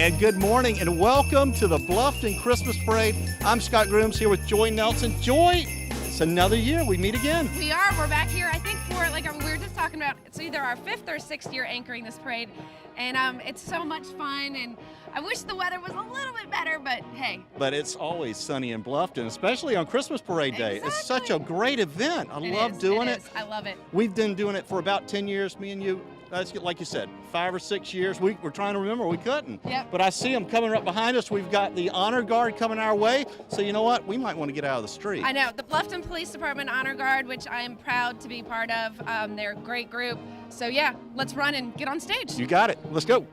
And good morning and welcome to the Bluffton Christmas Parade. I'm Scott Grooms here with Joy Nelson. Joy, it's another year. We meet again. We are. We're back here, I think, for, like we were just talking about, it's either our 5th or 6th year anchoring this parade. And it's so much fun. And I wish the weather was a little bit better, but hey. But it's always sunny in Bluffton, especially on Christmas Parade Day. Exactly. It's such a great event. I love doing it. I love it. We've been doing it for about 10 years, me and you. That's like you said, 5 or 6 years. We're trying to remember, we couldn't. Yep. But I see them coming up behind us. We've got the Honor Guard coming our way. So you know what? We might want to get out of the street. I know. The Bluffton Police Department Honor Guard, which I am proud to be part of. They're a great group. So yeah, let's run and get on stage. You got it. Let's go.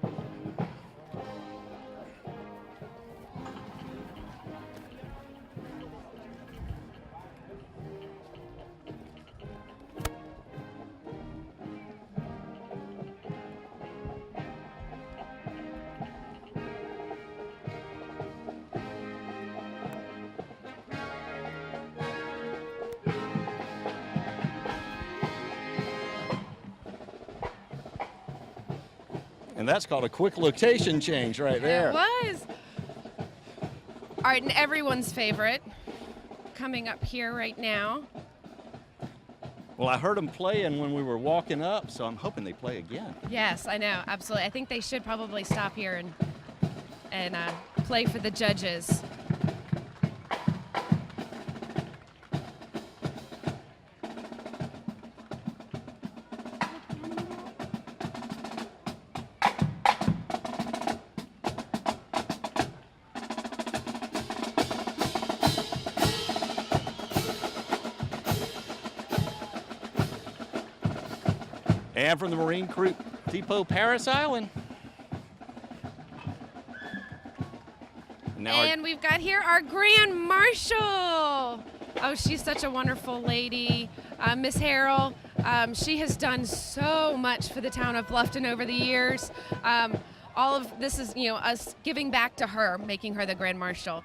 And that's called a quick location change right there. It was. All right, and everyone's favorite coming up here right now. Well, I heard them playing when we were walking up, so I'm hoping they play again. Yes, I know, absolutely. I think they should probably stop here and play for the judges. And from the Marine Crew Depot, Paris Island. And we've got here our Grand Marshal. Oh, she's such a wonderful lady. Miss Harrell, she has done so much for the town of Bluffton over the years. All of this is, us giving back to her, making her the Grand Marshal.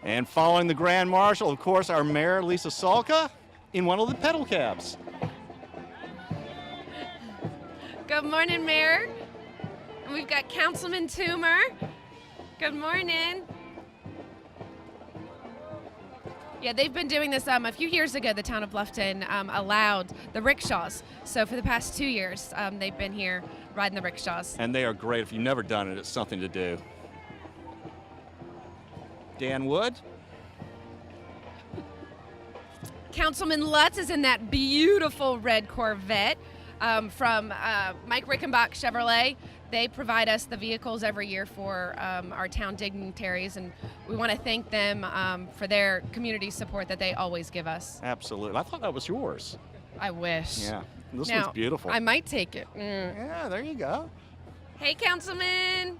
And following the Grand Marshal, of course, our Mayor, Lisa Salka, in one of the pedal cabs. Good morning, Mayor. And we've got Councilman Toomer. Good morning. Yeah, they've been doing this a few years ago. The town of Bluffton allowed the rickshaws. So for the past 2 years, they've been here riding the rickshaws. And they are great. If you've never done it, it's something to do. Dan Wood. Councilman Lutz is in that beautiful red Corvette. From Mike Rickenbach Chevrolet. They provide us the vehicles every year for our town dignitaries, and we want to thank them for their community support that they always give us. Absolutely. I thought that was yours. I wish. Yeah, this Now, one's beautiful. I might take it. Yeah, there you go. Hey, Councilman.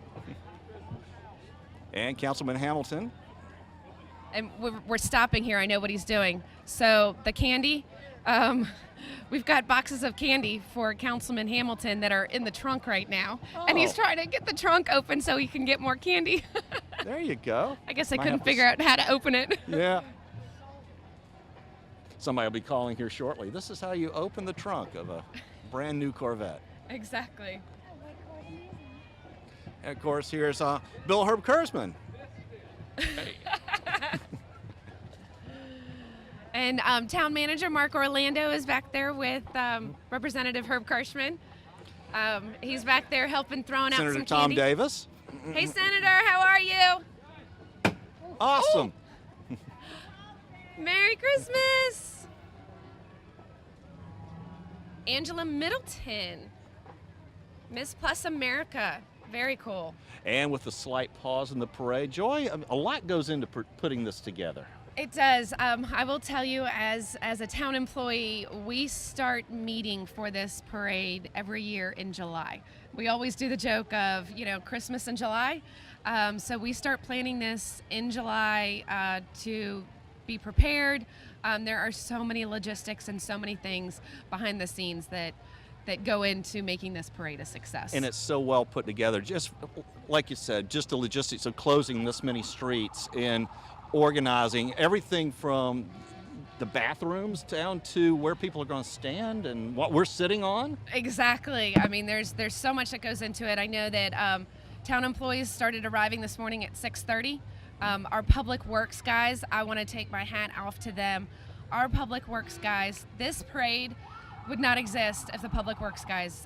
And Councilman Hamilton. And we're stopping here. I know what he's doing. So the candy, we've got boxes of candy for Councilman Hamilton that are in the trunk right now. Oh. And he's trying to get the trunk open so he can get more candy. There you go. I guess I couldn't figure out how to open it. Yeah. Somebody will be calling here shortly. This is how you open the trunk of a brand new Corvette. Exactly. And of course, here's Bill Herb Kurzman. And town manager Mark Orlando is back there with Representative Herb Kirschman. He's back there helping throwing out Senator some Tom candy. Davis. Hey, Senator, how are you? Awesome. Merry Christmas. Angela Middleton, Miss Plus America. Very cool. And with a slight pause in the parade, Joy, a lot goes into putting this together. It does. I will tell you, as a town employee, we start meeting for this parade every year in July. We always do the joke of, Christmas in July. So we start planning this in July to be prepared. There are so many logistics and so many things behind the scenes that go into making this parade a success. And it's so well put together. Just like you said, just the logistics of closing this many streets and organizing everything from the bathrooms down to where people are going to stand and what we're sitting on. Exactly. I mean, there's so much that goes into it. I know that town employees started arriving this morning at 6:30. Our public works guys, I want to take my hat off to them. Our public works guys, this parade would not exist if the public works guys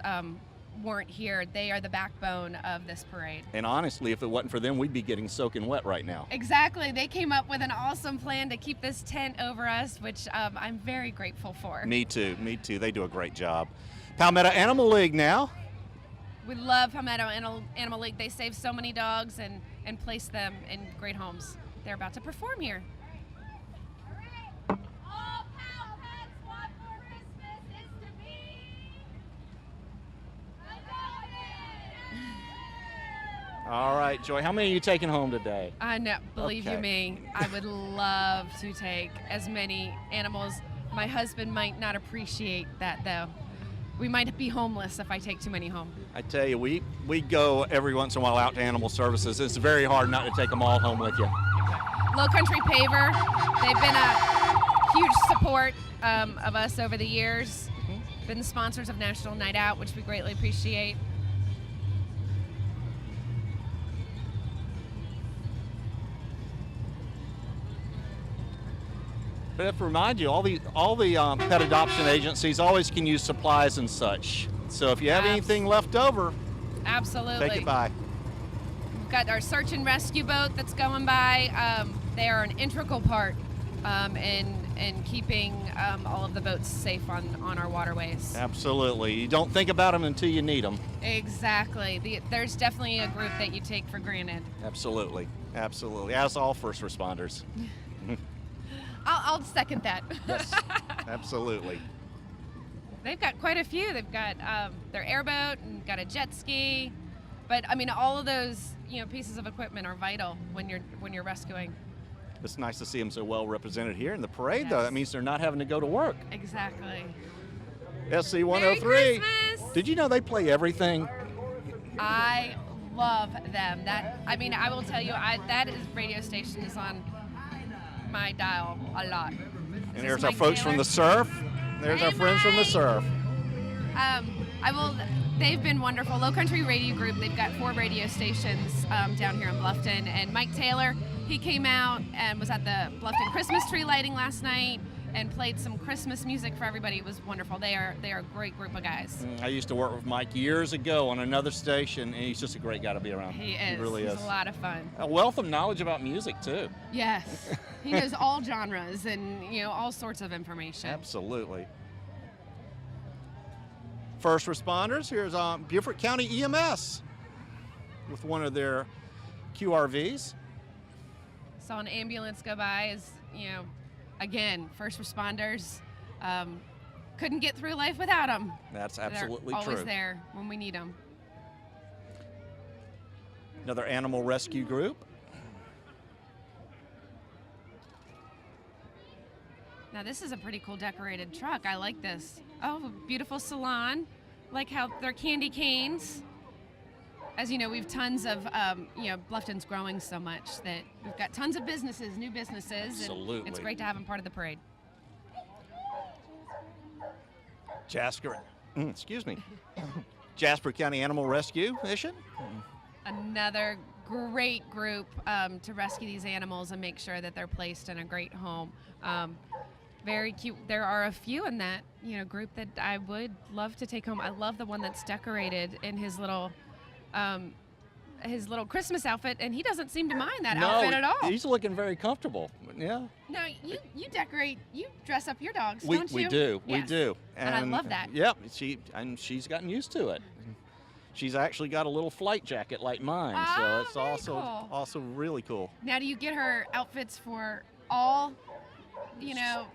weren't here. They are the backbone of this parade. And honestly, if it wasn't for them, we'd be getting soaking wet right now. Exactly. They came up with an awesome plan to keep this tent over us, which I'm very grateful for. Me too. They do a great job. Palmetto Animal League now. We love Palmetto Animal League. They save so many dogs and place them in great homes. They're about to perform here. All right, Joy, how many are you taking home today? I know, believe you Okay. me, I would love to take as many animals. My husband might not appreciate that, though. We might be homeless if I take too many home. I tell you, we go every once in a while out to Animal Services. It's very hard not to take them all home with you. Low Country Paver, they've been a huge support of us over the years. Been sponsors of National Night Out, which we greatly appreciate. But I have to remind you, all the pet adoption agencies always can use supplies and such. So if you have anything left over, Absolutely. take it by. We've got our search and rescue boat that's going by. They are an integral part in keeping all of the boats safe on our waterways. Absolutely. You don't think about them until you need them. Exactly. There's definitely a group that you take for granted. Absolutely. Absolutely. As all first responders. I'll second that. Yes. Absolutely. They've got quite a few. They've got their airboat and got a jet ski. But I mean, all of those pieces of equipment are vital when you're rescuing. It's nice to see them so well represented here in the parade, though. Yes. That means they're not having to go to work. Exactly. SC 103. Merry Christmas! Did you know they play everything? I love them. I will tell you, that radio station is on my dial a lot. And there's our folks from the surf. There's our friends from the surf. They've been wonderful. Low Country Radio Group, they've got 4 radio stations down here in Bluffton. And Mike Taylor, he came out and was at the Bluffton Christmas tree lighting last night and played some Christmas music for everybody. It was wonderful. They are a great group of guys. I used to work with Mike years ago on another station, and he's just a great guy to be around. He is. He really He's is. a lot of fun. A wealth of knowledge about music, too. Yes. He knows all genres and all sorts of information. Absolutely. First responders, here's Beaufort County EMS with one of their QRVs. Saw an ambulance go by as, again, first responders. Couldn't get through life without them. That's absolutely They're always true. there when we need them. Another animal rescue group. Now this is a pretty cool decorated truck. I like this. Oh, beautiful salon. Like how they're candy canes. As you know, we've tons of, Bluffton's growing so much that we've got tons of businesses, new businesses. Absolutely. And it's great to have them part of the parade. Jasper County Animal Rescue Mission. Another great group to rescue these animals and make sure that they're placed in a great home. Very cute. There are a few in that group that I would love to take home. I love the one that's decorated in his little Christmas outfit, and he doesn't seem to mind that outfit at all. He's looking very comfortable. Yeah. No, you decorate, you dress up your dogs, We don't you? do. Yes. We do. And I love that. Yep. She's gotten used to it. She's actually got a little flight jacket like mine, so Oh, it's very also cool. really cool. Now, do you get her outfits for all,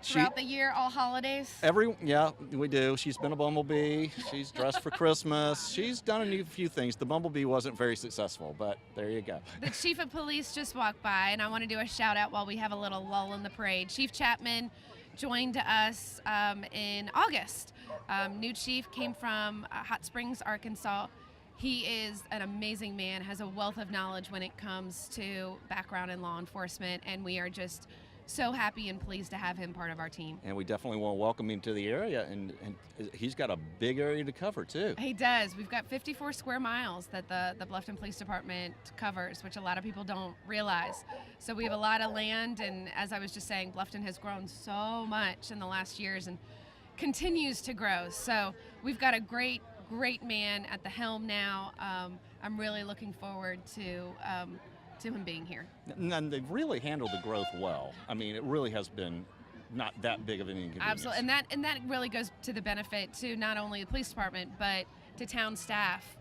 throughout the year, all holidays? Yeah, we do. She's been a bumblebee. She's dressed for Christmas. She's done a few things. The bumblebee wasn't very successful, but there you go. The chief of police just walked by, and I want to do a shout out while we have a little lull in the parade. Chief Chapman joined us in August. New chief came from Hot Springs, Arkansas. He is an amazing man, has a wealth of knowledge when it comes to background in law enforcement, and we are just so happy and pleased to have him part of our team. And we definitely want to welcome him to the area, and he's got a big area to cover too. He does. We've got 54 square miles that the Bluffton Police Department covers, which a lot of people don't realize. So we have a lot of land, and as I was just saying, Bluffton has grown so much in the last years and continues to grow. So we've got a great man at the helm now. I'm really looking forward to him being here. And they've really handled the growth well. I mean, it really has been not that big of an inconvenience. Absolutely, and that really goes to the benefit to not only the police department, but to town staff.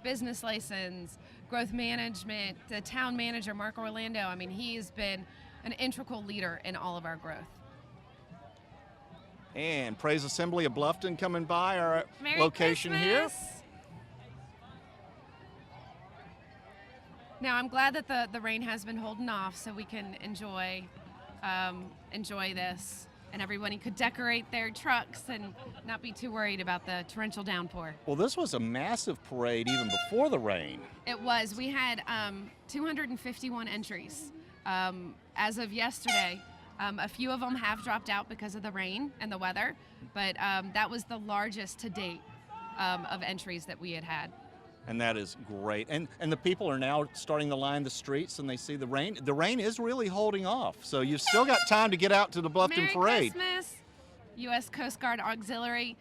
Business license, growth management, the town manager, Mark Orlando. I mean, he's been an integral leader in all of our growth. And Praise Assembly of Bluffton coming by our Merry location Christmas. here. Now, I'm glad that the rain has been holding off so we can enjoy this, and everybody could decorate their trucks and not be too worried about the torrential downpour. Well, this was a massive parade even before the rain. It was. We had 251 entries. As of yesterday, a few of them have dropped out because of the rain and the weather, but that was the largest to date of entries that we had. And that is great. And the people are now starting to line the streets, and they see the rain. The rain is really holding off, so you've still got time to get out to the Bluffton Merry Parade. Christmas, U.S. Coast Guard Auxiliary.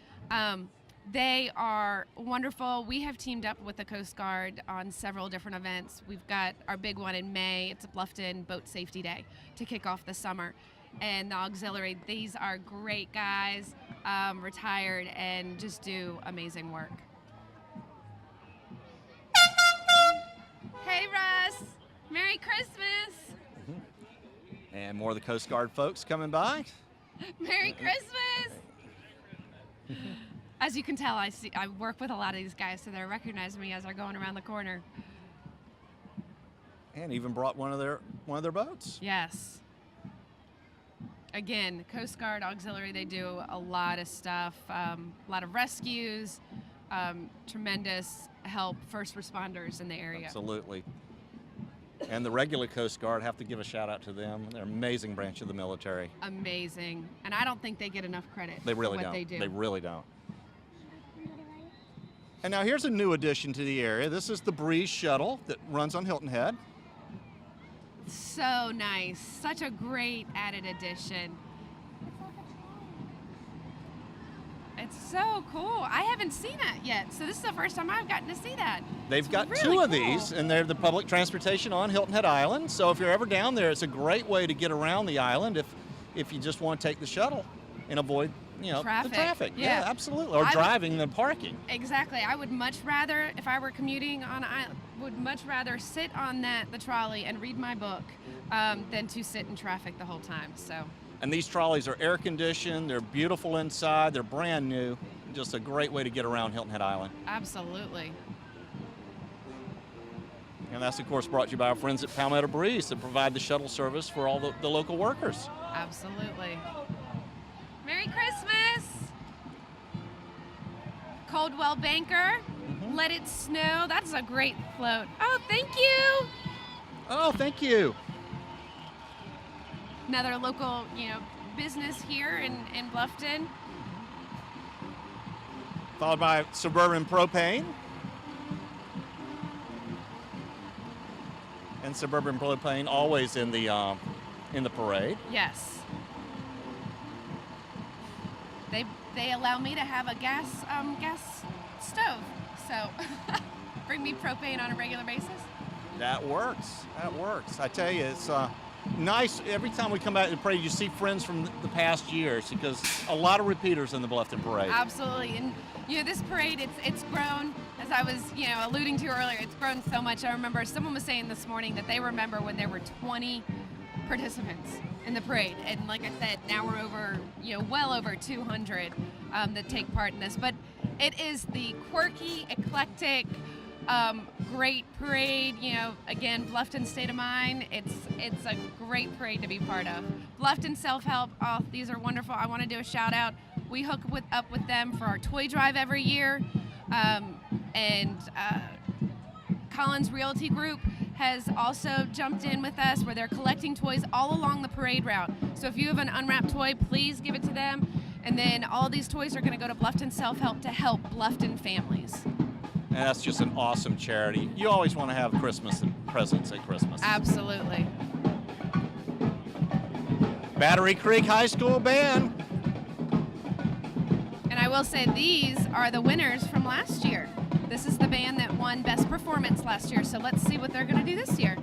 They are wonderful. We have teamed up with the Coast Guard on several different events. We've got our big one in May. It's a Bluffton Boat Safety Day to kick off the summer. And the Auxiliary, these are great guys, retired, and just do amazing work. Hey, Russ. Merry Christmas. And more of the Coast Guard folks coming by. Merry Christmas. As you can tell, I work with a lot of these guys, so they're recognizing me as they're going around the corner. And even brought one of their boats. Yes. Again, Coast Guard Auxiliary, they do a lot of stuff, a lot of rescues, tremendous help first responders in the area. Absolutely. And the regular Coast Guard, have to give a shout out to them. They're an amazing branch of the military. Amazing. And I don't think they get enough credit They really for what don't. they do. They really don't. And now here's a new addition to the area. This is the Breeze Shuttle that runs on Hilton Head. So nice. Such a great added addition. It's so cool. I haven't seen that yet, so this is the first time I've gotten to see that. They've got really two of cool. these, and they're the public transportation on Hilton Head Island. So if you're ever down there, it's a great way to get around the island if you just want to take the shuttle and avoid Traffic. the traffic. Yeah. Absolutely. Or driving than parking. Exactly. I would much rather, if I were commuting on an island, would much rather sit on the trolley and read my book than to sit in traffic the whole time. So. And these trolleys are air conditioned, they're beautiful inside, they're brand new. Just a great way to get around Hilton Head Island. Absolutely. And that's, of course, brought to you by our friends at Palmetto Breeze that provide the shuttle service for all the local workers. Absolutely. Merry Christmas! Coldwell Banker, Let It Snow. That's a great float. Oh, thank you! Oh, thank you. Another local, business here in Bluffton. Followed by Suburban Propane. And Suburban Propane always in the parade. Yes. They allow me to have a gas stove, so bring me propane on a regular basis. That works. I tell you, it's nice. Every time we come out to the parade, you see friends from the past years, because a lot of repeaters in the Bluffton Parade. Absolutely, and this parade, it's grown, as I was alluding to earlier. It's grown so much. I remember someone was saying this morning that they remember when there were 20 participants in the parade, and like I said, now we're over well over 200 that take part in this. But it is the quirky, eclectic, great parade. Again, Bluffton State of Mind. It's a great parade to be part of. Bluffton Self-Help. Oh, these are wonderful. I want to do a shout out. We hook up with them for our toy drive every year, and Collins Realty Group has also jumped in with us where they're collecting toys all along the parade route. So if you have an unwrapped toy, please give it to them. And then all these toys are going to go to Bluffton Self-Help to help Bluffton families. And that's just an awesome charity. You always want to have Christmas and presents at Christmas. Absolutely. Battery Creek High School Band. And I will say these are the winners from last year. This is the band that won Best Performance last year, so let's see what they're going to do this year.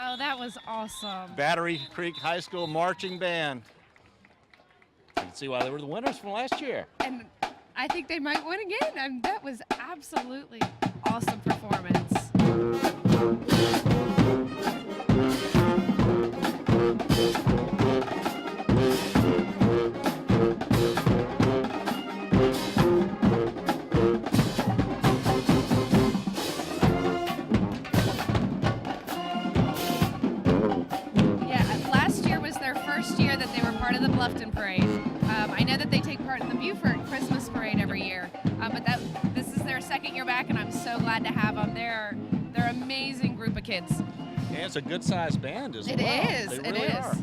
Oh, that was awesome. Battery Creek High School Marching Band. You can see why they were the winners from last year. And I think they might win again. That was absolutely awesome performance. Year that they were part of the Bluffton Parade. I know that they take part in the Beaufort Christmas Parade every year, but this is their second year back, and I'm so glad to have them. They're an amazing group of kids. And it's a good-sized band as well. It is. They really are.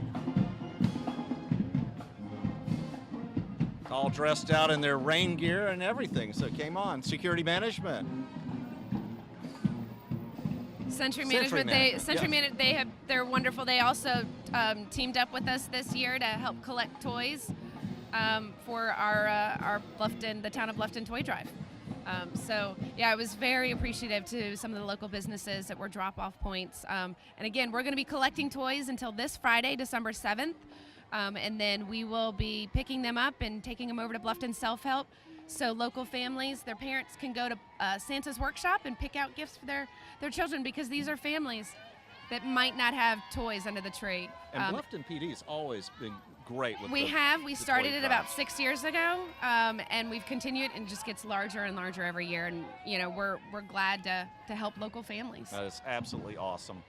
All dressed out in their rain gear and everything, so it came on. Security management. Century Management, they're wonderful. They also teamed up with us this year to help collect toys for our Bluffton, the town of Bluffton toy drive. So yeah, I was very appreciative to some of the local businesses that were drop-off points. And again, we're going to be collecting toys until this Friday, December 7th, and then we will be picking them up and taking them over to Bluffton Self-Help. So local families, their parents can go to Santa's workshop and pick out gifts for their children, because these are families that might not have toys under the tree. And Bluffton PD's always been great with We started it about 6 years ago, and we've continued, and it just gets larger and larger every year. And you know, we're glad to help local families. That is absolutely awesome.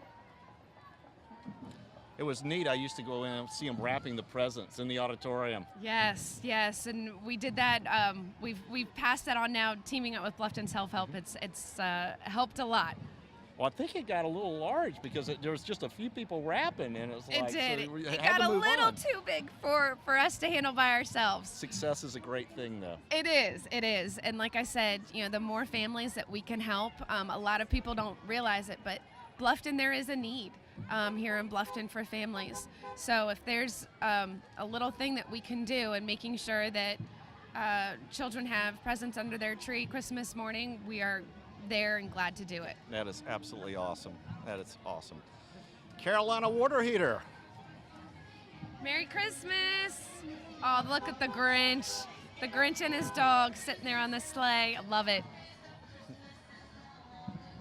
It was neat. I used to go in and see them wrapping the presents in the auditorium. Yes, and we did that. We've passed that on now, teaming up with Bluffton Self-Help. It's helped a lot. Well, I think it got a little large because there was just a few people rapping, and it's It like did. so we It had got to a move little on. too big for us to handle by ourselves. Success is a great thing, though. It is. And like I said, the more families that we can help, a lot of people don't realize it, but Bluffton, there is a need here in Bluffton for families. So if there's a little thing that we can do in making sure that children have presents under their tree Christmas morning, we are there and glad to do it. That is absolutely awesome. That is awesome. Carolina water heater. Merry Christmas! Oh, look at the Grinch. The Grinch and his dog sitting there on the sleigh. I love it.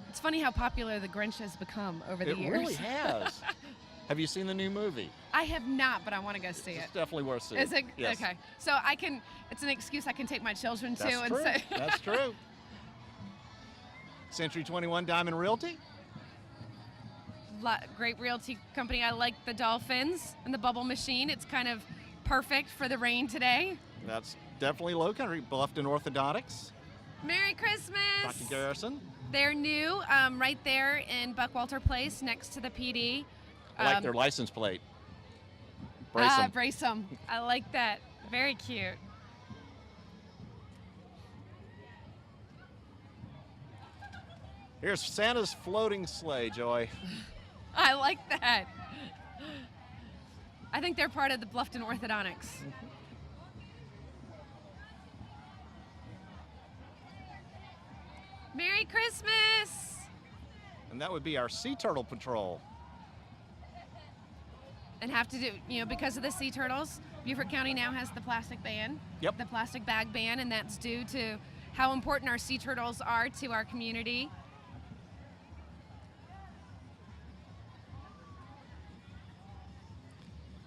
It's funny how popular the Grinch has become over the years. It really has. Have you seen the new movie? I have not, but I want to go see it. It's definitely worth seeing. Is it? Yes. Okay. So it's an excuse I can take my children to. That's true. Say. That's true. Century 21 Diamond Realty. Great realty company. I like the dolphins and the bubble machine. It's kind of perfect for the rain today. That's definitely low country. Bluffton Orthodontics. Merry Christmas. Dr. Garrison. They're new, right there in Buckwalter Place next to the PD. I like their license plate. Brace 'em. Brace 'em. I like that. Very cute. Here's Santa's floating sleigh, Joy. I like that. I think they're part of the Bluffton Orthodontics. Merry Christmas! And that would be our Sea Turtle Patrol. And have to do, because of the sea turtles, Beaufort County now has the plastic ban. Yep. The plastic bag ban, and that's due to how important our sea turtles are to our community.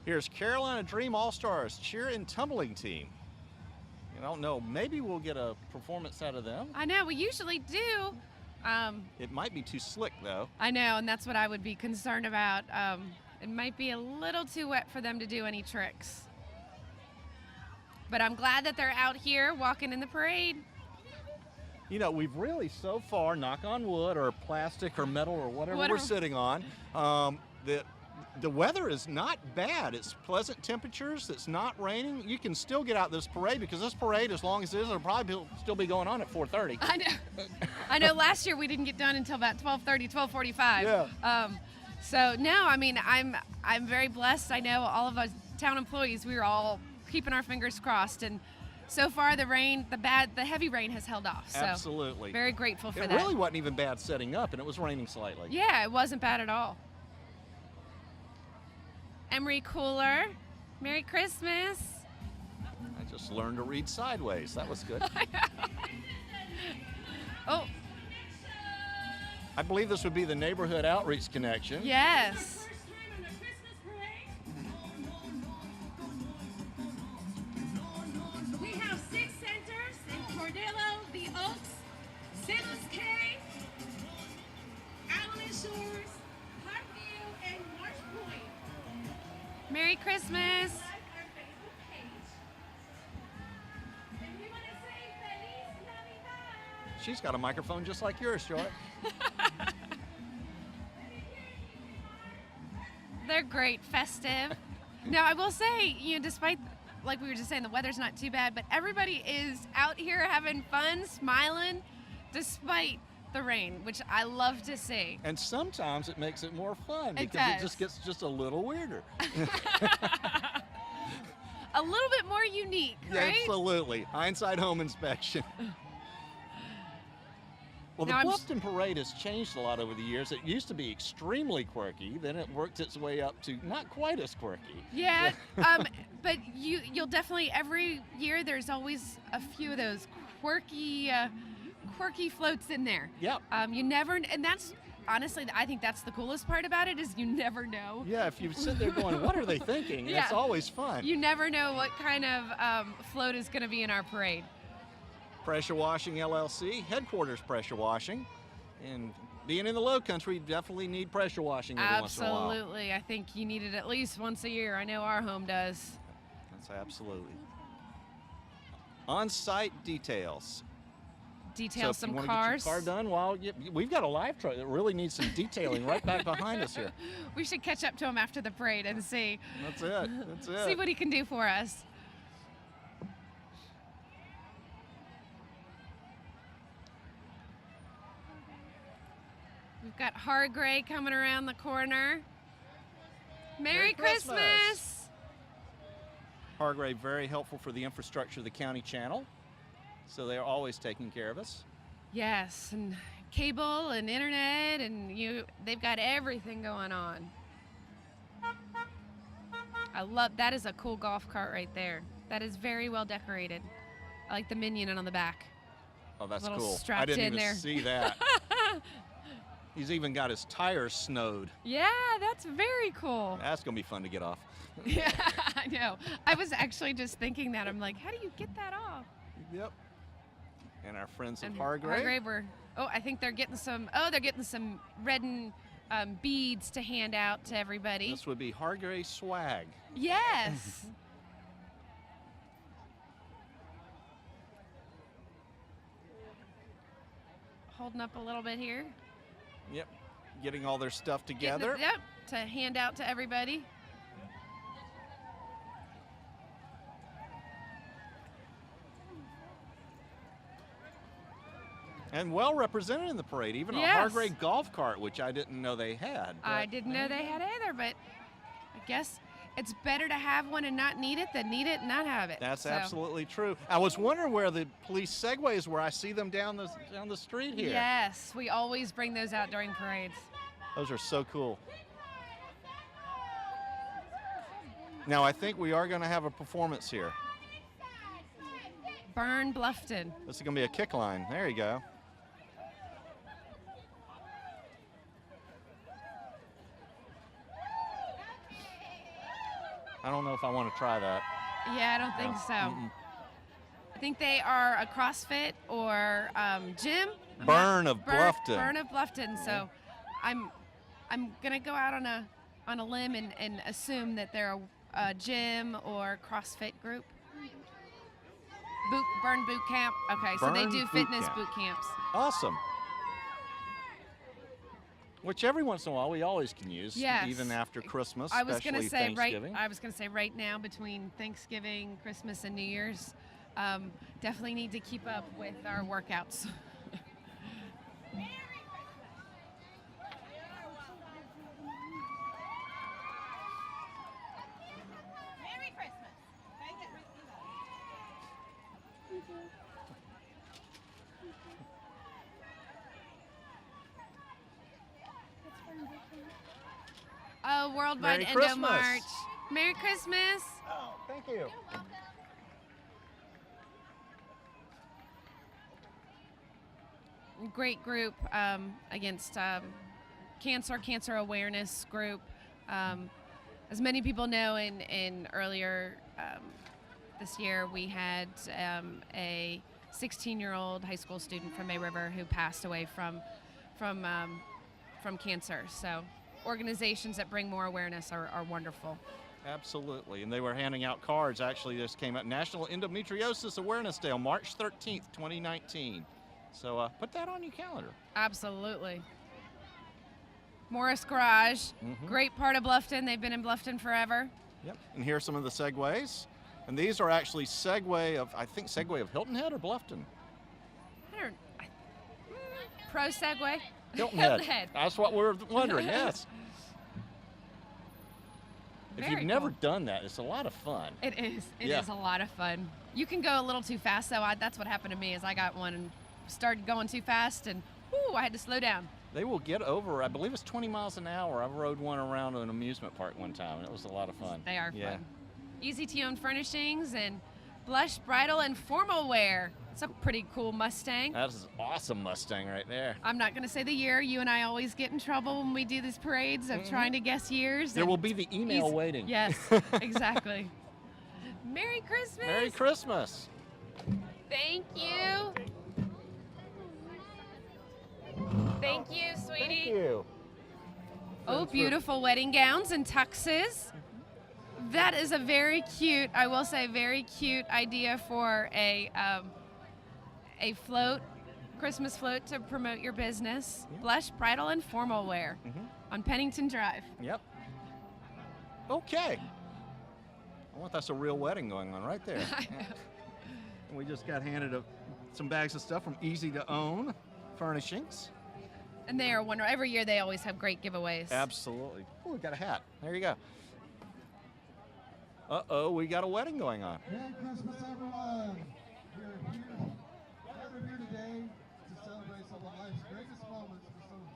Here's Carolina Dream All-Stars cheer and tumbling team. I don't know, maybe we'll get a performance out of them. I know, we usually do. It might be too slick, though. I know, and that's what I would be concerned about. It might be a little too wet for them to do any tricks. But I'm glad that they're out here walking in the parade. We've really so far, knock on wood, or plastic or metal or whatever we're sitting on, the weather is not bad. It's pleasant temperatures. It's not raining. You can still get out this parade because this parade, as long as it is, it'll probably still be going on at 4:30. I know. I know. Last year we didn't get done until about 12:30, 12:45. Yeah. So no, I'm very blessed. I know all of us town employees. We were all keeping our fingers crossed, and so far the heavy rain has held off. So Absolutely. very grateful for It that. really wasn't even bad setting up, and it was raining slightly. Yeah, it wasn't bad at all. Emery Cooler, Merry Christmas. I just learned to read sideways. That was good. Oh, I believe this would be the neighborhood outreach connection. yes. We have 6 centers in Cordillo, The Oaks, San Luis Cay, Island Shores, Parkview, and Marsh Point. Merry Christmas. Like our Facebook page. And we want to say Feliz Navidad. She's got a microphone just like yours, Joy. They're great, festive. Now, I will say, despite, like we were just saying, the weather's not too bad, but everybody is out here having fun, smiling, despite the rain, which I love to see. And sometimes it makes it more fun It because does. it just gets just a little weirder. A little bit more unique, right? Absolutely. Hindsight home inspection. Well, the Now, Bluffton Parade has changed a lot over the years. It used to be extremely quirky, then it worked its way up to not quite as quirky. Yeah, but you'll definitely, every year there's always a few of those quirky floats in there. Yep. You never, and that's honestly, I think that's the coolest part about it is you never know. Yeah, if you sit there going, what are they thinking? Yeah. It's always fun. You never know what kind of float is going to be in our parade. Pressure Washing LLC, headquarters pressure washing. And being in the low country, you definitely need pressure washing every once in a while. Absolutely. I think you need it at least once a year. I know our home does. That's absolutely. On-site details. detail so if some you want cars. to get your car done, well, we've got a live truck that really needs some detailing right back behind us here. We should catch up to him after the parade and see. That's it. That's it. See what he can do for us. We've got Hargray coming around the corner. Merry Christmas! Hargrave, very helpful for the infrastructure of the county channel. So they're always taking care of us. Yes, and cable and internet, and they've got everything going on. I love, that is a cool golf cart right there. That is very well decorated. I like the minion on the back. Oh, that's Little cool. I strapped didn't in even there. see that. He's even got his tires snowed. Yeah, that's very cool. That's going to be fun to get off. Yeah, I know. I was actually just thinking that. I'm like, how do you get that off? Yep. And our friends at And Hargrave. I think they're getting some red and beads to hand out to everybody. This would be Hargrave swag. Yes. Holding up a little bit here. Yep. Getting all their stuff together. Yep, to hand out to everybody. And well represented in the parade, even a Yes. Hargrave golf cart, which I didn't know they had. I but didn't know they had either, but I guess it's better to have one and not need it than need it and not have it. That's So, absolutely true. I was wondering where the police segways were. I see them down the street here. Yes, we always bring those out during parades. Those are so cool. Now I think we are going to have a performance here. Burn Bluffton. This is going to be a kick line. There you go. I don't know if I want to try that. Yeah, I don't think so. I think they are a CrossFit or gym. Burn of Bluffton. Burn of Bluffton. So I'm gonna go out on a limb and assume that they're a gym or CrossFit group. Burn boot camp. Okay, so they Burn do boot fitness camp. boot camps. Awesome. Which every once in a while we always can use, Yes. even after Christmas, I was gonna especially say Thanksgiving. right now between Thanksgiving, Christmas, and New Year's, definitely need to keep up with our workouts. Merry Christmas. Worldwide Merry Endo Christmas. March. Merry Christmas. Oh, thank you. Great group against cancer awareness group. As many people know, in earlier this year, we had a 16-year-old high school student from May River who passed away from cancer. So organizations that bring more awareness are wonderful. Absolutely. And they were handing out cards. Actually, this came out National Endometriosis Awareness Day on March 13th, 2019. So put that on your calendar. Absolutely. Morris Garage, great part of Bluffton. They've been in Bluffton forever. Yep. And here are some of the segues. And these are actually Segway of Hilton Head or Bluffton? Pro Segway. Hilton Hilton Head. Head. That's what we're wondering, yes. If Very you've never cool. done that, it's a lot of fun. It is. It Yeah. is a lot of fun. You can go a little too fast, though. That's what happened to me. Is I got one and started going too fast, and I had to slow down. They will get over, I believe it's 20 miles an hour. I rode one around an amusement park one time, and it was a lot of fun. They are Yeah. fun. Easy to own furnishings and blush, bridal, and formal wear. It's a pretty cool Mustang. That is an awesome Mustang right there. I'm not going to say the year. You and I always get in trouble when we do these parades of trying to guess years. There and will be the email easy- waiting. Yes, exactly. Merry Christmas. Merry Christmas. Thank you. Thank you, sweetie. Thank you. Oh, beautiful wedding gowns and tuxes. That is a very cute, I will say, very cute idea for a float Christmas float to promote your business. Blush, bridal, and formal wear on Pennington Drive. Yep. Okay. I wonder if that's a real wedding going on right there. And we just got handed some bags of stuff from Easy to Own Furnishings. And they are wonderful. Every year they always have great giveaways. Absolutely. Oh, we got a hat. There you go. Uh-oh, we got a wedding going on. Merry Christmas, everyone. We're gathered here today to celebrate some of life's greatest moments for some of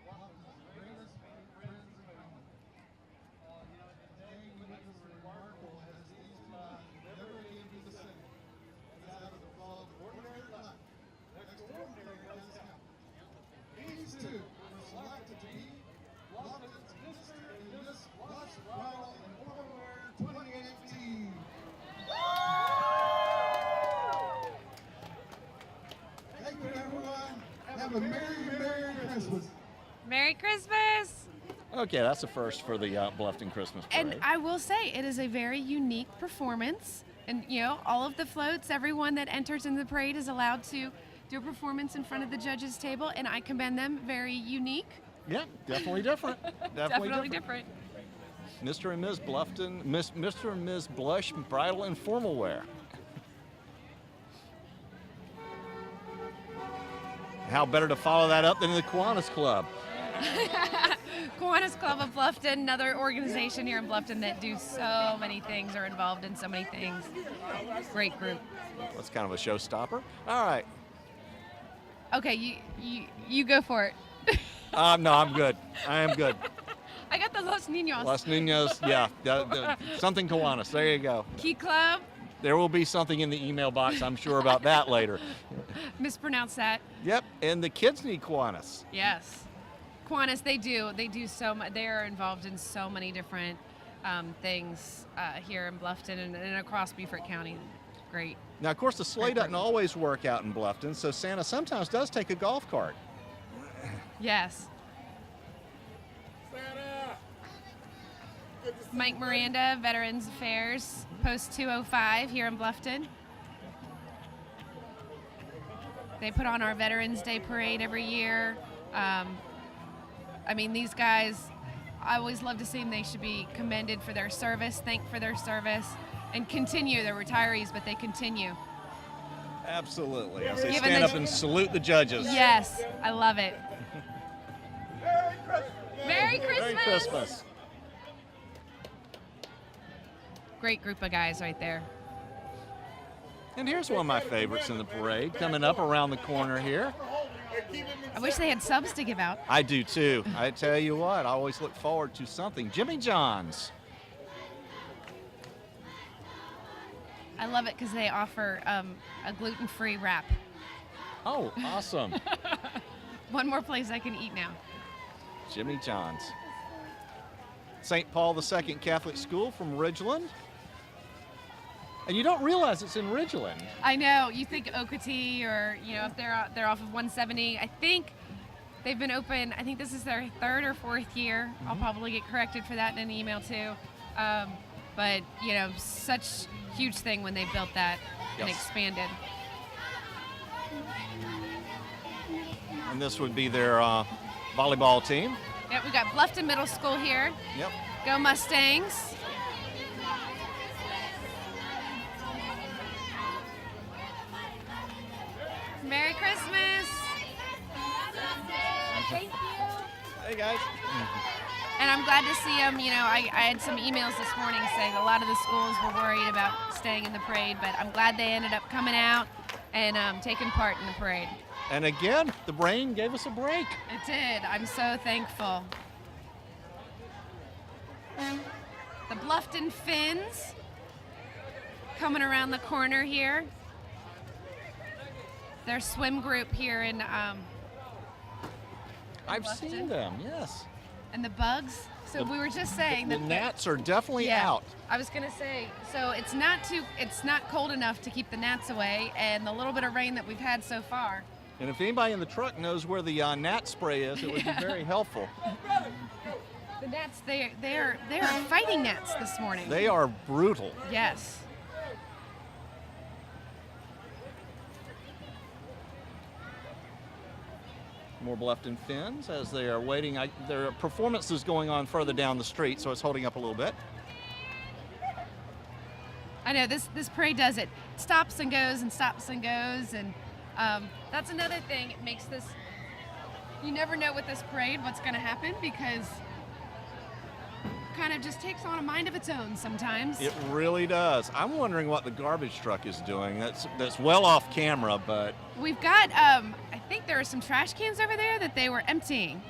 Bluffton's greatest friends and family. Today we witness a remarkable as these two lives never again be the same. As out of the fall of ordinary life, extraordinary things happen. These two were selected to be Bluffton's minister in Miss Blush Bridal and Formal Wear 2018. Thank you, everyone. Have a Merry Christmas. Merry Christmas! Okay, that's the first for the Bluffton Christmas Parade. And I will say, it is a very unique performance. And, you know, all of the floats, everyone that enters in the parade is allowed to do a performance in front of the judges' table, and I commend them. Very unique. Yeah, definitely different. Definitely different. Mr. and Ms. Bluffton, Mr. and Ms. Blush Bridal and Formal Wear. How better to follow that up than the Kiwanis Club? Kiwanis Club of Bluffton, another organization here in Bluffton that do so many things, are involved in so many things. Great group. That's kind of a showstopper. All right. Okay, you go for it. No, I'm good. I am good. I got the Los Niños. Los Niños, yeah. Something Kiwanis. There you go. Key Club. There will be something in the email box, I'm sure, about that later. Mispronounce that. Yep, and the kids need Kiwanis. Yes. Kiwanis, they do so much. They are involved in so many different things here in Bluffton and across Beaufort County. Great. Now, of course, the sleigh doesn't always work out in Bluffton, so Santa sometimes does take a golf cart. Yes. Mike Miranda, Veterans Affairs, Post 205 here in Bluffton. They put on our Veterans Day Parade every year. I mean, these guys, I always love to see them. They should be commended for their service, thanked for their service, and continue. They're retirees, but they continue. Absolutely. As they Given stand the- up and salute the judges. Yes, I love it. Merry Christmas! Merry Christmas. Great group of guys right there. And here's one of my favorites in the parade, coming up around the corner here. I wish they had subs to give out. I do too. I tell you what, I always look forward to something. Jimmy John's. I love it because they offer a gluten-free wrap. Oh, awesome. One more place I can eat now. Jimmy John's. St. Paul II Catholic School from Ridgeland. And you don't realize it's in Ridgeland. I know. You think Okatee or, you know, if they're off of 170. I think they've been open, I think this is their third or fourth year. I'll probably get corrected for that in an email too. But, you know, such huge thing when they built that and expanded. And this would be their volleyball team. Yep, we got Bluffton Middle School here. Yep. Go Mustangs. Merry Christmas. Thank you. Hey, guys. And I'm glad to see them. You know, I had some emails this morning saying a lot of the schools were worried about staying in the parade, but I'm glad they ended up coming out and taking part in the parade. And again, the rain gave us a break. It did. I'm so thankful. The Bluffton Finns coming around the corner here. Their swim group here in I've Bluffton. seen them, yes. And the bugs. So we were just saying The that gnats are definitely out. I was gonna say, so it's not cold enough to keep the gnats away, and the little bit of rain that we've had so far. And if anybody in the truck knows where the gnat spray is, it would be very helpful. The gnats, they are fighting gnats this morning. They are brutal. Yes. More Bluffton Finns as they are waiting. Their performance is going on further down the street, so it's holding up a little bit. I know this parade does it. Stops and goes and stops and goes, and that's another thing. It makes this. You never know with this parade what's going to happen because it kind of just takes on a mind of its own sometimes. It really does. I'm wondering what the garbage truck is doing. That's well off camera, but We've got. I think there are some trash cans over there that they were emptying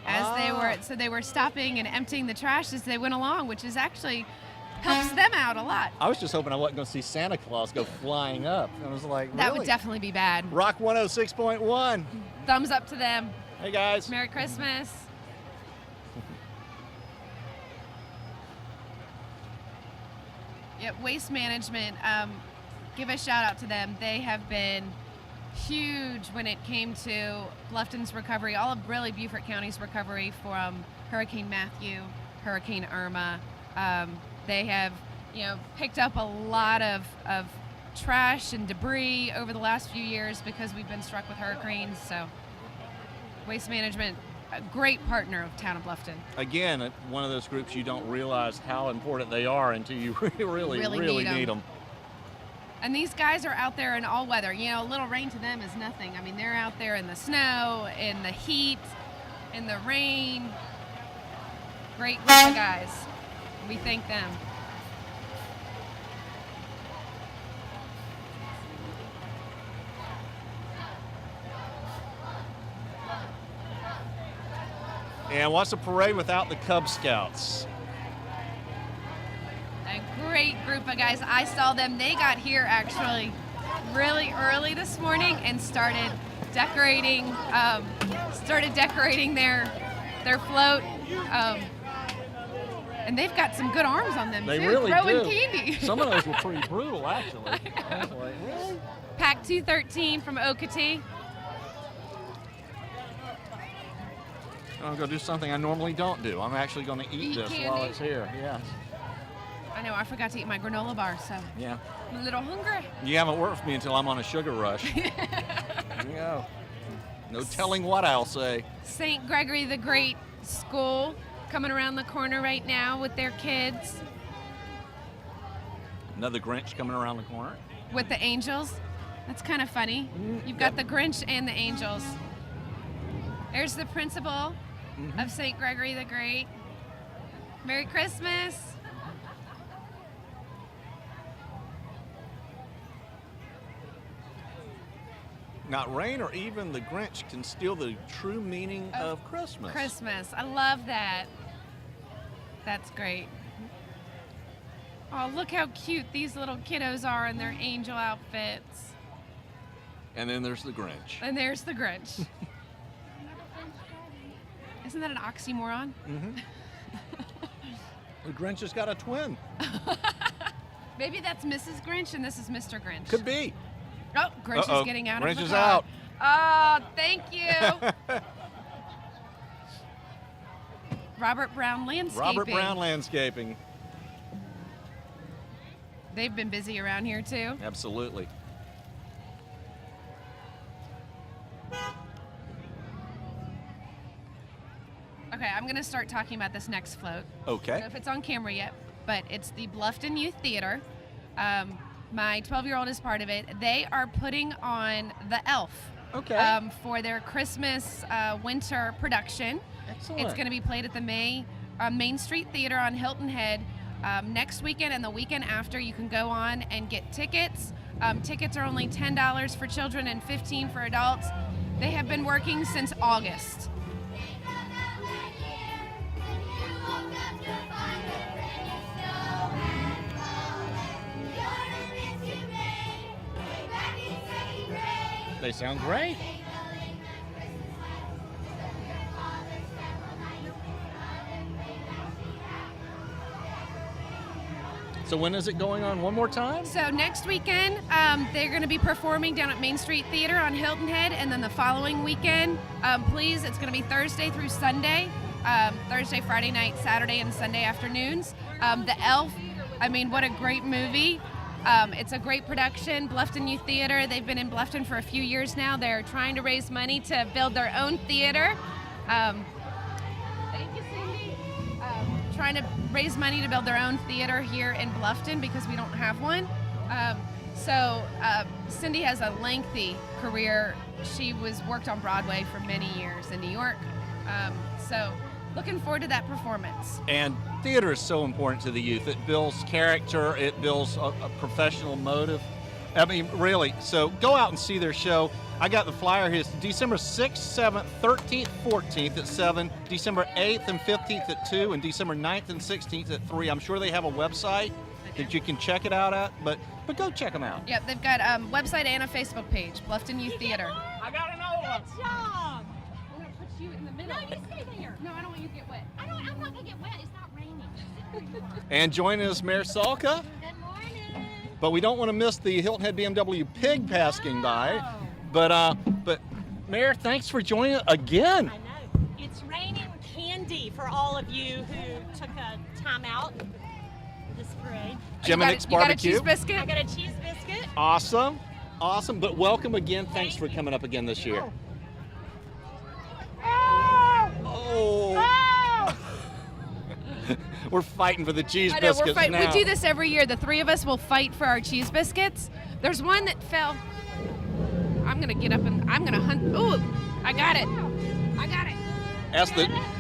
so they were stopping and emptying the trash as they went along, which is actually helps them out a lot. I was just hoping I wasn't going to see Santa Claus go flying up. I was like, That really? would definitely be bad. Rock 106.1. Thumbs up to them. Hey guys. Merry Christmas. Yep, Waste Management, give a shout out to them. They have been huge when it came to Bluffton's recovery, all of really Beaufort County's recovery from Hurricane Matthew, Hurricane Irma. They have, picked up a lot of trash and debris over the last few years because we've been struck with hurricanes. So Waste Management, a great partner of Town of Bluffton. Again, one of those groups you don't realize how important they are until you really need them. And these guys are out there in all weather. A little rain to them is nothing. I mean, they're out there in the snow, in the heat, in the rain. Great group of guys. We thank them. And what's a parade without the Cub Scouts? A great group of guys. I saw them. They got here actually really early this morning and started decorating. Their float. And they've got some good arms on them They too. really Throwing do. candy. Some of those were pretty brutal, actually. I was like, really? Pack 213 from Okatee. I'm going to do something I normally don't do. I'm actually going to eat this candy? while it's here. Yes. I know, I forgot to eat my granola bar, so Yeah. I'm a little hungry. You haven't worked with me until I'm on a sugar rush. There you go. No telling what I'll say. St. Gregory the Great School coming around the corner right now with their kids, Another Grinch coming around the corner. with the angels. That's kind of funny. You've got the Grinch and the angels. There's the principal of St. Gregory the Great. Merry Christmas. Not rain or even the Grinch can steal the true meaning of Christmas. Christmas. I love that. That's great. Oh, look how cute these little kiddos are in their angel outfits. And then there's the Grinch. And there's the Grinch. Isn't that an oxymoron? The Grinch has got a twin. Maybe that's Mrs. Grinch and this is Mr. Grinch. Could be. Oh, Grinch is getting out Grinch of the is car. out. Oh, thank you. Robert Brown Landscaping. Robert Brown Landscaping. They've been busy around here too. Absolutely. Okay, I'm going to start talking about this next float. I Okay. don't know if it's on camera yet, but it's the Bluffton Youth Theater. My 12-year-old is part of it. They are putting on The Elf Okay. for their Christmas winter production. Excellent. It's going to be played at the Main Street Theater on Hilton Head next weekend and the weekend after. You can go on and get tickets. Tickets are only $10 for children and $15 for adults. They have been working since August. They sound great. So when is it going on one more time? So next weekend, they're going to be performing down at Main Street Theater on Hilton Head, and then the following weekend, it's going to be Thursday through Sunday, Thursday, Friday night, Saturday, and Sunday afternoons. The Elf, I mean, what a great movie. It's a great production. Bluffton Youth Theater, they've been in Bluffton for a few years now. They're trying to raise money to build their own theater. Thank you, Cindy. Trying to raise money to build their own theater here in Bluffton because we don't have one. So Cindy has a lengthy career. She worked on Broadway for many years in New York. So looking forward to that performance. And theater is so important to the youth. It builds character, it builds a professional motive. I mean, really. So go out and see their show. I got the flyer here. It's December 6th, 7th, 13th, 14th at 7, December 8th and 15th at 2, and December 9th and 16th at 3. I'm sure they have a website that you can check it out at, but go check them out. Yep, they've got a website and a Facebook page, Bluffton Youth Theater. I got another one. Good job. I'm going to put you in the middle. No, you stay there. No, I don't want you to get wet. I'm not going to get wet. It's not raining. Sit where you are. And joining us, Mayor Salka. Good morning. But we don't want to miss the Hilton Head BMW pig passing by. But Mayor, thanks for joining us again. I know. It's raining candy for all of you who took a time out for this parade. Jim and Nick's You got a Barbecue. cheese biscuit? I got a cheese biscuit. Awesome. Awesome. But welcome again. Thanks for Thank you. coming up again this year. Oh. Oh. We're fighting for the cheese I know, biscuits we're fighting. now. We do this every year. The three of us will fight for our cheese biscuits. There's one that fell. I'm going to get up and I'm going to hunt. Ooh, I got it. I got it.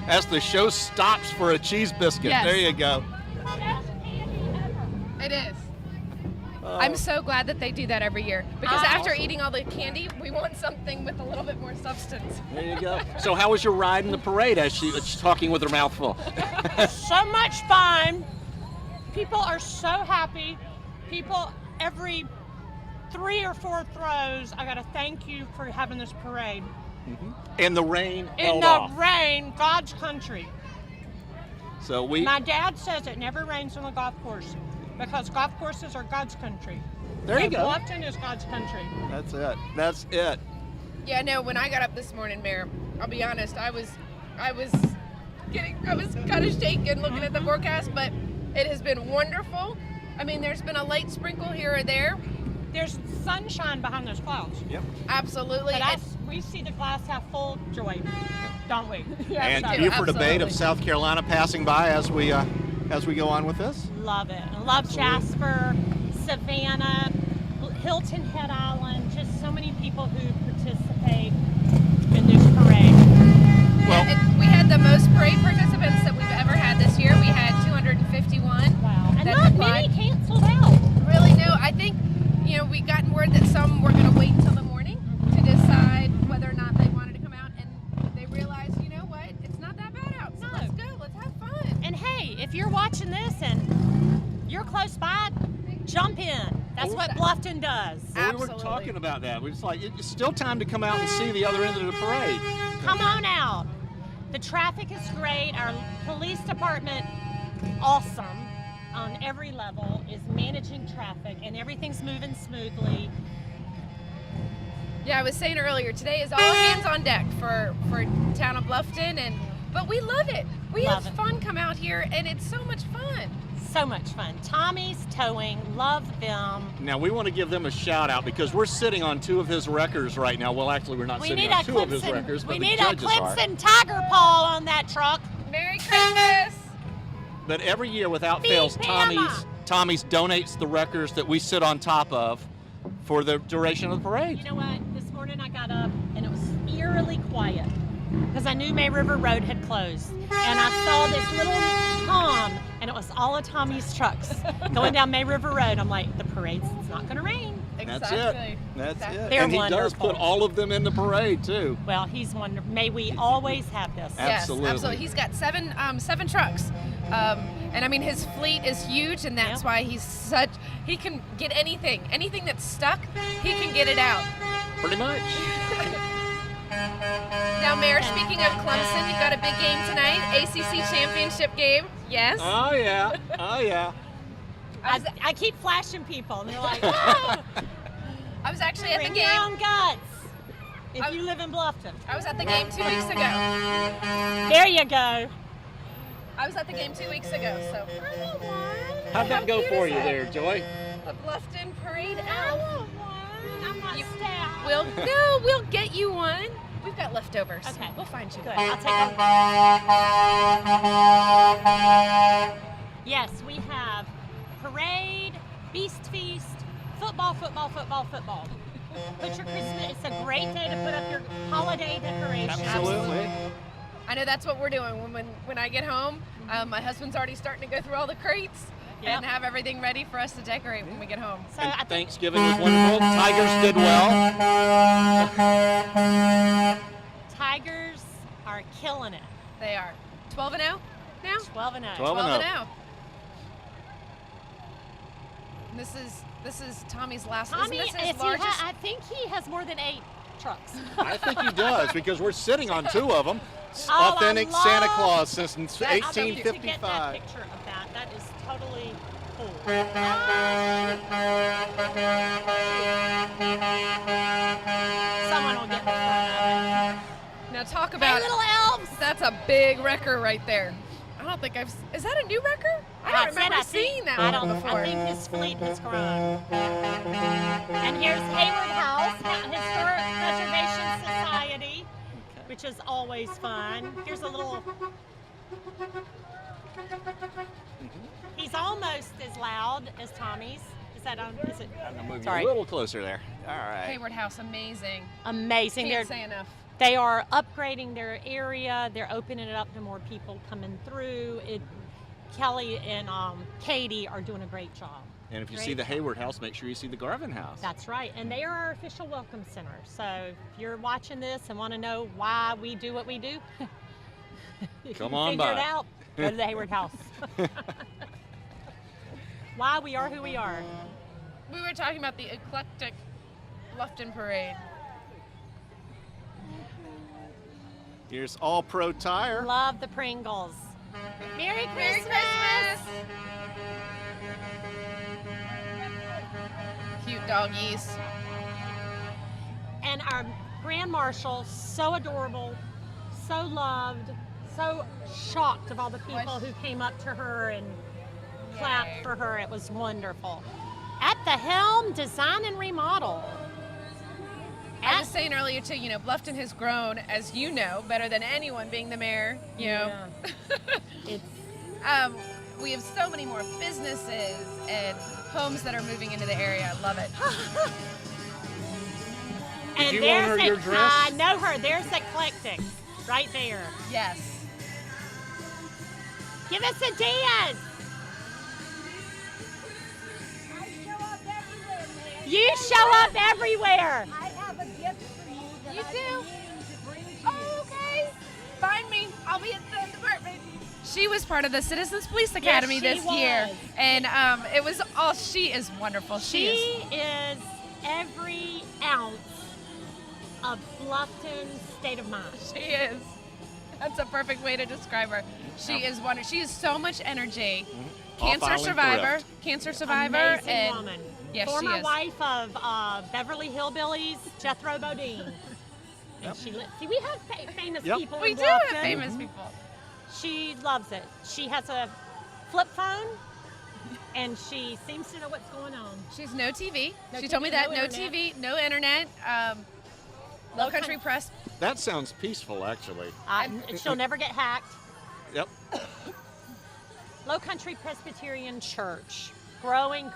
As the show stops for a cheese biscuit. Yes. There you go. It is. I'm so glad that they do that every year because after eating all the candy, we want something with a little bit more substance. There you go. So how was your ride in the parade as she's talking with her mouth full? So much fun. People are so happy. People, every 3 or 4 throws, I got to thank you for having this parade. And the rain In held the off. rain, God's country. So we. My dad says it never rains on the golf course because golf courses are God's country. There you And go. Bluffton is God's country. That's it. That's it. Yeah, no, when I got up this morning, Mayor, I'll be honest, I was kind of shaken looking at the forecast, but it has been wonderful. I mean, there's been a light sprinkle here or there. There's sunshine behind those clouds. Yep. Absolutely. But we see the glass half full, Joy, don't we? And so- Buford Debate of absolutely. South Carolina passing by as we go on with this. Love it. I love Jasper, Savannah, Hilton Head Island, just so many people who participate in this parade. Well, We had the most parade participants that we've ever had this year. We had 251. Wow. And that not applied. many canceled out. Really, no. I think, we gotten word that some were going to wait until the morning to decide whether or not they wanted to come out, and they realized, you know what, it's not that bad out, so No. let's go, let's have fun. And hey, if you're watching this and you're close by, jump in. That's what Bluffton does. we were Absolutely. talking about that. We was like, it's still time to come out and see the other end of the parade. Come on out. The traffic is great. Our police department, awesome on every level, is managing traffic and everything's moving smoothly. Yeah, I was saying earlier, today is all hands on deck for town of Bluffton, but we love it. We Love have it. fun come out here, and it's so much fun. So much fun. Tommy's Towing, love them. Now we want to give them a shout out because we're sitting on 2 of his wreckers right now. Well, actually, we're not We sitting need on a 2 of his wreckers, but we the need a judges are. Clemson Tiger Paw on that truck. Merry Christmas! But every year, without Beep, fails, Bama. Tommy's donates the wreckers that we sit on top of for the duration of the parade. You know what? This morning I got up and it was eerily quiet because I knew May River Road had closed. And I saw this little Tom, and it was all of Tommy's trucks going down May River Road. I'm like, the parade's it's not going to rain. That's Exactly. it. That's Exactly. it. They're And he does wonderful. put all of them in the parade too. Well, he's wonderful. May we always have this. Absolutely. Yes, absolutely. He's got seven trucks. And I mean, his fleet is huge, and that's Yep. why he can get anything that's stuck, he can get it out. Pretty much. Now, Mayor, speaking of Clemson, you've got a big game tonight, ACC championship game. Yes. Oh yeah. Oh yeah. I keep flashing people, and they're like, oh, I was actually at the bring your game. own guts if you live in Bluffton. I was at the game 2 weeks ago. There you go. I was at the game 2 weeks ago, so. How'd that go for you there, Joy? the Bluffton Parade I elf. want one. I'm not staff. We'll get you one. We've got leftovers. Okay. We'll find you Good. one. I'll take them. Yes, we have parade, beast feast, football. Put your Christmas. It's a great day to put up your holiday decorations. Absolutely. I know that's what we're doing when I get home. My husband's already starting to go through all the crates and have everything ready for us to decorate when we get home. So And I think Thanksgiving was wonderful. Tigers did well. Tigers are killing it. They are 12-0 now. 12-0. 12-0. This is Tommy's last. Tommy, Isn't this his largest? I think he has more than 8 trucks. I think he does because we're sitting on 2 of them. Oh, Authentic I love Santa Claus since To get that 1855. picture of that is totally cool. Someone will get the front of it. Now talk Hey, about little elves. That's a big wrecker right there. I don't think is that a new wrecker? I don't remember seeing that I one don't. before. I think his fleet has grown. And here's Hayward House, Historic Preservation Society, which is always fun. Here's a little. He's almost as loud as Tommy's. Is that on? Is it? I'm gonna move Sorry. you a little closer there. All right. Hayward House, amazing. Amazing. Can't say enough. They are upgrading their area. They're opening it up to more people coming through. Kelly and Katie are doing a great job. And if you Great see the job. Hayward House, make sure you see the Garvin House. That's right. And they are our official welcome center. So if you're watching this and want to know why we do what we do, you Come can on figure by. it out. Go to the Hayward House. Why we are who we are. We were talking about the eclectic Bluffton Parade. Here's All Pro Tire. Love the Pringles. Merry Christmas! Merry Christmas! Cute doggies. And our Grand Marshal, so adorable, so loved, so shocked of all the people who came up to her and clapped for her. It was wonderful. At the helm, design and remodel. I was saying earlier too, Bluffton has grown, as you know, better than anyone being the mayor, It's we have so many more businesses and homes that are moving into the area. I love it. and you loan her there's your dress? I know her. There's Eclectic, right there. Yes. Give us a dance. You show up everywhere. I have a gift for you that You I've do? been meaning to bring to you. Oh, okay. Find me. I'll be at the department. She was part of the Citizens Police Academy she this year, was. and it was all. She is wonderful. She is every ounce of Bluffton's state of mind. She is. That's a perfect way to describe her. She is wonderful. She has so much energy. Cancer Off-island survivor. thrift. Cancer survivor. Amazing and woman. Yes, she Former is. wife of Beverly Hillbillies, Jethro Bodine. And see, we have famous Yep. people We in do have Bluffton. famous people. She loves it. She has a flip phone, and she seems to know what's going on. She's no TV. No She told me TV, that. no No internet. TV, no internet. Low country press. That sounds peaceful, actually. She'll never get hacked. Yep. Low Country Presbyterian Church. Growing.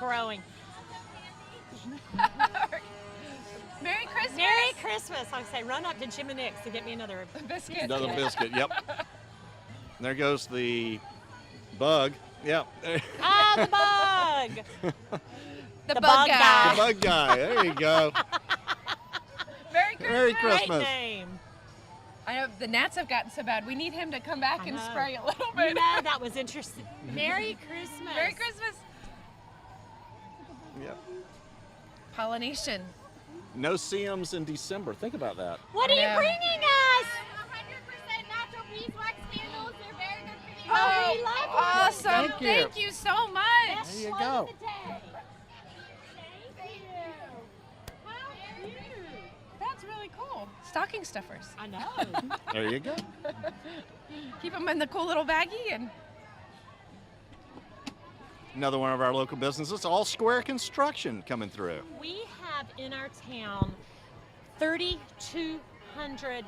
Merry Christmas. Merry Christmas. I say, run up to Jim and Nick's to get me another. Biscuit. Another biscuit. Yep. There goes the bug. Yep. Ah, the bug. The The bug bug guy. guy. The bug guy. There you go. Merry Christmas. Merry Great Christmas. name. I know the gnats have gotten so bad. We need him to come back I and know. spray a little You bit. know, that was interesting. Merry Christmas. Merry Christmas. Yep. Pollination. No CMs in December. Think about that. What are I you know. bringing us? 100% natural beeswax candles. They're very good for the Oh, we eye. love them. Awesome. Thank you. Thank you so much. Best There you one go. of the day. Thank you. How cute. That's really cool. Stocking stuffers. I know. There you go. Keep them in the cool little baggie and Another one of our local businesses, All Square Construction, coming through. We have in our town 3,200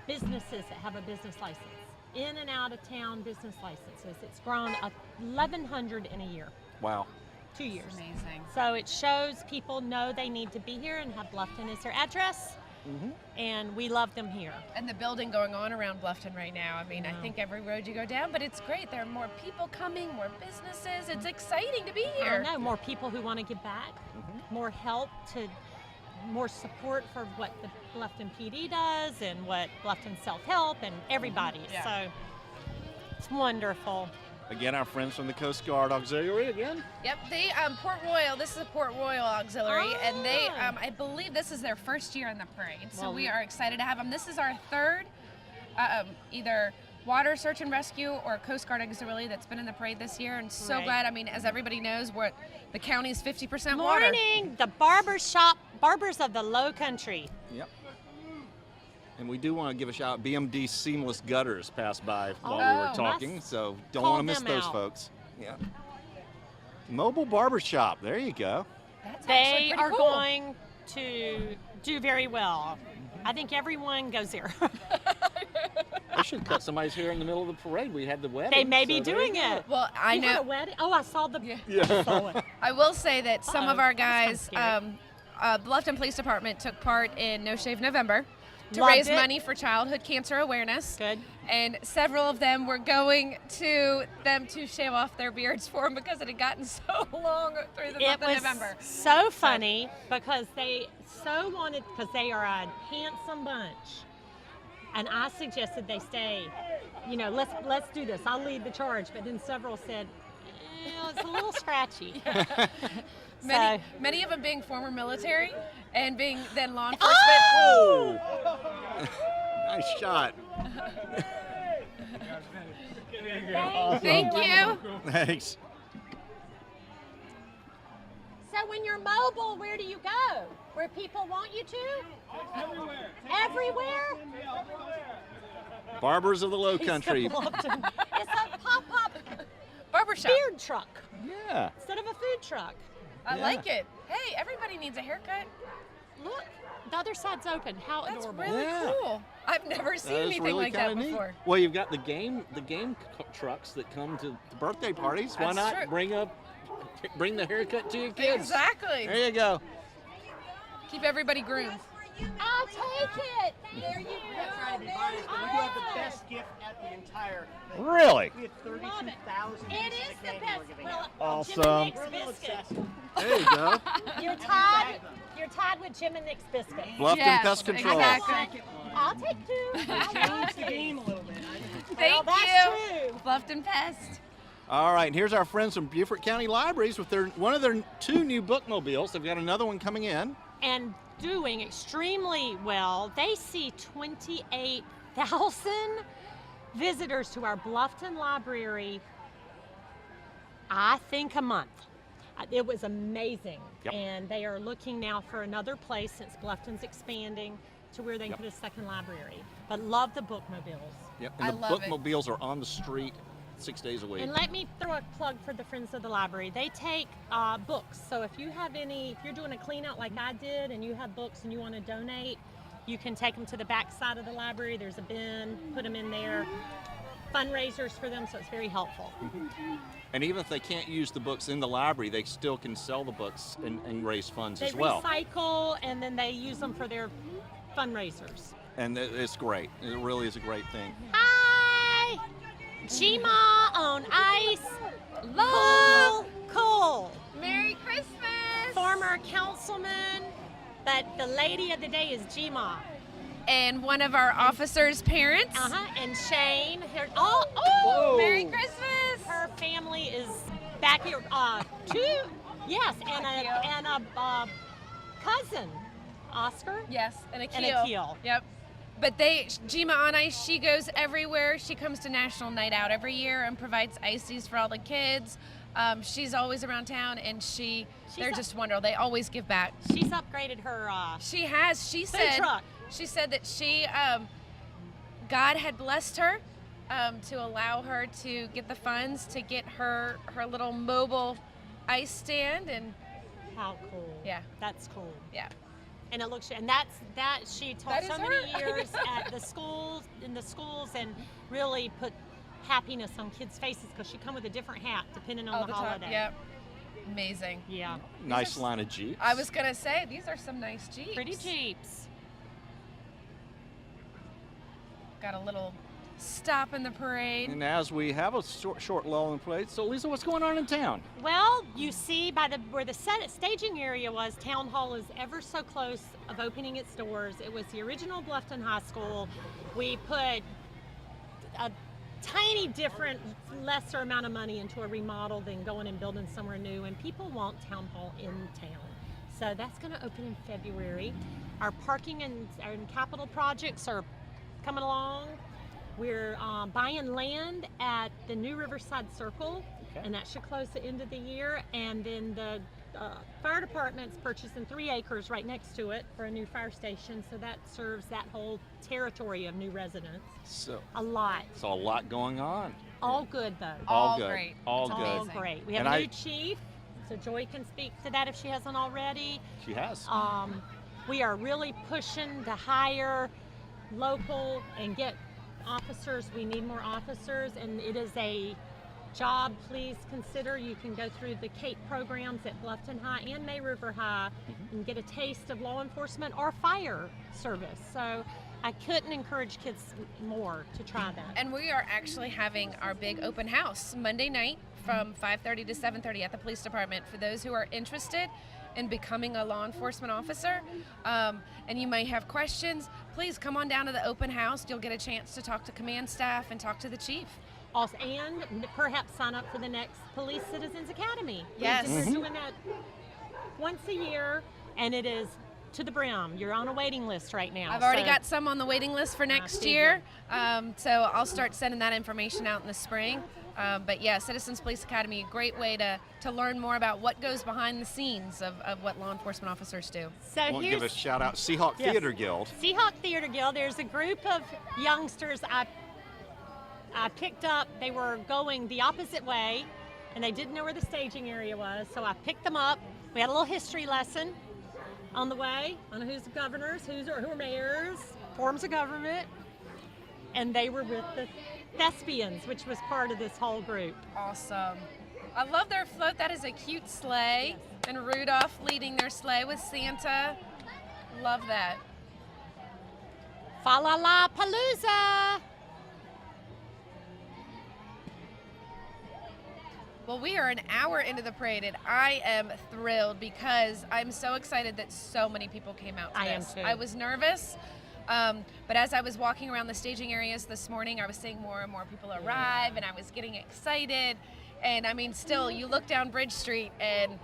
businesses that have a business license. In and out of town business licenses. It's grown 1,100 in a year. Wow. 2 years. Amazing. So it shows people know they need to be here and have Bluffton as their address. And we love them here. And the building going on around Bluffton right now. I mean, I think every road you go down, but it's great. There are more people coming, more businesses. It's exciting to be here. I know, more people who want to give back, more help more support for what the Bluffton PD does and what Bluffton Self-Help and everybody. Yeah. So it's wonderful. Again, our friends from the Coast Guard Auxiliary again. Yep, they Port Royal. This is a Port Royal Auxiliary, and they I believe this is their first year in the parade. So we are excited to have them. This is our third either water search and rescue or Coast Guard Auxiliary that's been in the parade this year, and so glad. I mean, as everybody knows, the county's 50% water. Morning, the Barbers of the Low Country. Yep. And we do want to give a shout out. BMD Seamless Gutters passed by while we were talking, so don't want to miss those folks. Yeah. Mobile Barbershop, there you go. That's They are cool. going to do very well. I think everyone goes there. They should cut somebody's hair in the middle of the parade. We had the wedding. They may be so there doing you go. it. Well, I You had know. a wedding? Oh, I saw the. Yeah. Saw it. I will say that some of our guys, That Bluffton Police Department took part in No Shave November to Loved raise it. money for childhood cancer awareness. Good. And several of them were going to them to shave off their beards for them because it had gotten so long through the month It of was November. so funny because they so wanted, because they are a handsome bunch. And I suggested they stay, let's do this. I'll lead the charge. But then several said, it's a little scratchy. Many of them being former military and being then law enforcement. Oh! Nice shot. Thank you. Thanks. So when you're mobile, where do you go? Where people want you to? Everywhere? Barbers of the Low Country. It's a pop-up Barbershop. beard truck Yeah. instead of a food truck. I Yeah. like it. Hey, everybody needs a haircut. Look, the other side's open. How That's adorable. really Yeah. cool. I've never seen That is anything really like that kinda neat. before. Well, you've got the game trucks that come to the birthday parties. Why That's not true. bring the haircut to your kids? Exactly. There you go. Keep everybody groomed. I'll take it. There you go. We do have the best gift at the entire thing. Really? We have 32,000 It pieces is of the candy best. we're giving Well, out. Awesome. Jim and Nick's We're a little biscuit. obsessed. There you go. You're tied with Jim and Nick's biscuit. Bluffton Yes, Pest Control. exactly. I'll take two. Change the game a little bit. Thank that's you. true. Bluffton Pest. All right, and here's our friends from Beaufort County Libraries with one of their 2 new bookmobiles. They've got another one coming in. And doing extremely well. They see 28,000 visitors to our Bluffton Library, I think, a month. It was amazing. Yep. And they are looking now for another place since Bluffton's expanding to where they can Yep. put a second library. But love the bookmobiles. Yep. I And the love it. bookmobiles are on the street 6 days a week. And let me throw a plug for the Friends of the Library. They take books. So if you have if you're doing a clean out like I did and you have books and you want to donate, you can take them to the back side of the library. There's a bin, put them in there. Fundraisers for them, so it's very helpful. And even if they can't use the books in the library, they still can sell the books and raise funds They as well. recycle and then they use them for their fundraisers. And it's great. It really is a great thing. Hi! Gma on ice. Cool. Merry Christmas. Former councilman, but the lady of the day is Gma. And one of our officers' parents. And Shane. Whoa. Merry Christmas. Her family is back here. Yes, and a cousin, Oscar. Yes, and a keel. And a keel. Yep. But Gma on Ice, she goes everywhere. She comes to National Night Out every year and provides ices for all the kids. She's always around town, and they're just wonderful. They always give back. She's upgraded her. She has. She Food said. truck. She said that God had blessed her to allow her to get the funds to get her little mobile ice stand. And How cool. Yeah. That's cool. yeah, And it looks, and that she taught That so is many her. years at the schools, and really put happiness on kids' faces because she come with a different hat depending on all the the time. holiday. Yep, amazing. Yeah. Nice line of Jeeps. I was gonna say these are some nice Jeeps. Pretty Jeeps. Got a little stop in the parade. And as we have a short lull in place, so Lisa, what's going on in town? Well, you see by where the staging area was, Town Hall is ever so close of opening its doors. It was the original Bluffton High School. We put a tiny different, lesser amount of money into a remodel than going and building somewhere new, and people want Town Hall in town. So that's going to open in February. Our parking and capital projects are coming along. We're buying land at the new Riverside Circle, and that should close the end of the year. And then the fire department's purchasing 3 acres right next to it for a new fire station, so that serves that whole territory of new residents. So A lot. a lot going on. All good though. All good. great. All It's good. All amazing. great. We have And a new chief, so Joy can speak to that if she hasn't already. She has. We are really pushing to hire local and get officers. We need more officers, and it is a job. Please consider. You can go through the CAPE programs at Bluffton High and May River High and get a taste of law enforcement or fire service. So I couldn't encourage kids more to try that. And we are actually having our big open house Monday night from 5:30 to 7:30 at the police department for those who are interested in becoming a law enforcement officer. And you may have questions. Please come on down to the open house. You'll get a chance to talk to command staff and talk to the chief. Also, and perhaps sign up for the next Police Citizens Academy. Yes. We're doing that once a year, and it is to the brim. You're on a waiting list right now. I've already so- got some on the waiting list for next year. So I'll start sending that information out in the spring. But yeah, Citizens Police Academy, a great way to learn more about what goes behind the scenes of what law enforcement officers do. So I want to give a here's shout out Seahawk Yes. Theater Guild. Seahawk Theater Guild. There's a group of youngsters I picked up. They were going the opposite way, and they didn't know where the staging area was, so I picked them up. We had a little history lesson on the way on who's governors, who are mayors, forms of government, and they were with the thespians, which was part of this whole group. Awesome. I love their float. That is a cute sleigh. And Rudolph leading their sleigh with Santa. Love that. Fa la la palooza! Well, we are an hour into the parade, and I am thrilled because I'm so excited that so many people came out to I am this. too. I was nervous, but as I was walking around the staging areas this morning, I was seeing more and more people arrive, and I was getting excited. And I mean, still, you look down Bridge Street, and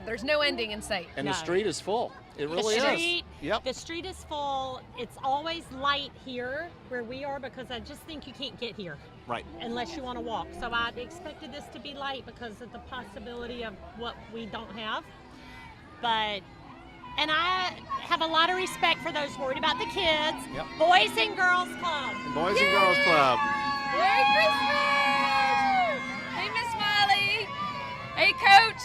there's no ending in sight. And No. the street is full. It really the street, is. Yep. The street is full. It's always light here where we are because I just think you can't get here Right. unless you want to walk. So I expected this to be light because of the possibility of what we don't have. And I have a lot of respect for those worried about the kids. Yep. Boys and Girls Club. Boys and Girls Club. Merry Christmas! Hey, Miss Molly. Hey, Coach.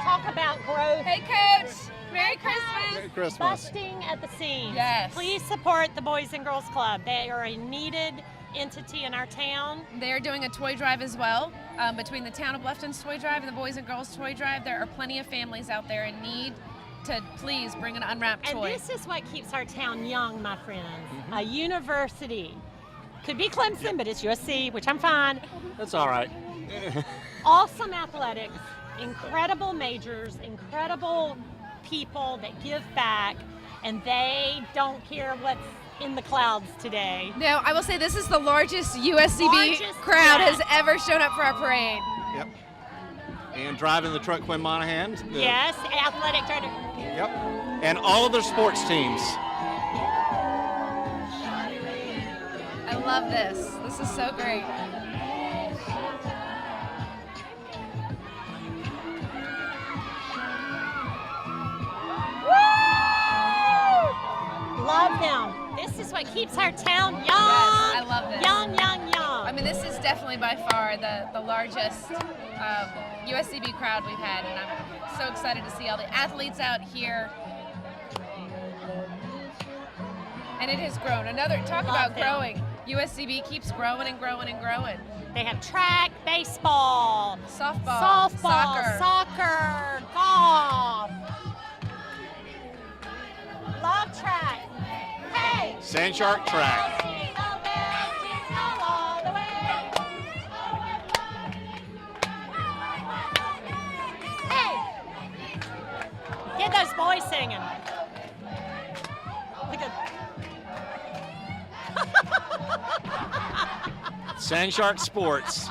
Talk about growth. Hey, Coach. Merry Christmas. Merry Christmas. Busting at the seams. Yes. Please support the Boys and Girls Club. They are a needed entity in our town. They're doing a toy drive as well. Between the town of Bluffton's toy drive and the Boys and Girls toy drive, there are plenty of families out there in need to please bring an unwrapped And toy. this is what keeps our town young, my friends. A university. Could be Clemson, but it's USC, which I'm fine. That's all right. Awesome athletics, incredible majors, incredible people that give back, and they don't care what's in the clouds today. No, I will say this is the largest USCB Largest, crowd yeah. has ever shown up for our parade. Yep. And driving the truck, Quinn Monahan. Yes, athletic director. Yep. And all of their sports teams. I love this. This is so great. Love them. This is what keeps our town young. Yes, I love this. Young, young, young. I mean, this is definitely by far the largest USCB crowd we've had, and I'm so excited to see all the athletes out here. And it has grown. Talk about growing. USCB keeps growing and growing and growing. They have track, baseball, Softball, soccer, golf. Love track. Hey! Sand Shark Track. Hey! Get those boys singing. Look at Sand Shark Sports.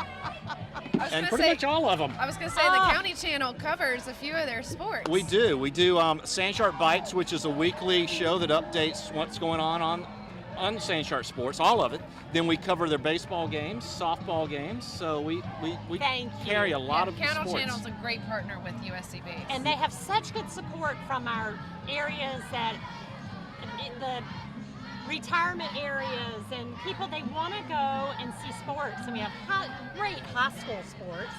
And pretty much all of them. I was going to say the County Channel covers a few of their sports. We do. We do Sand Shark Bites, which is a weekly show that updates what's going on Sand Shark Sports, all of it. Then we cover their baseball games, softball games. So we carry a lot of County sports. Channel's a great partner with USCB. And they have such good support from our areas that the retirement areas and people, they want to go and see sports. And we have great high school sports,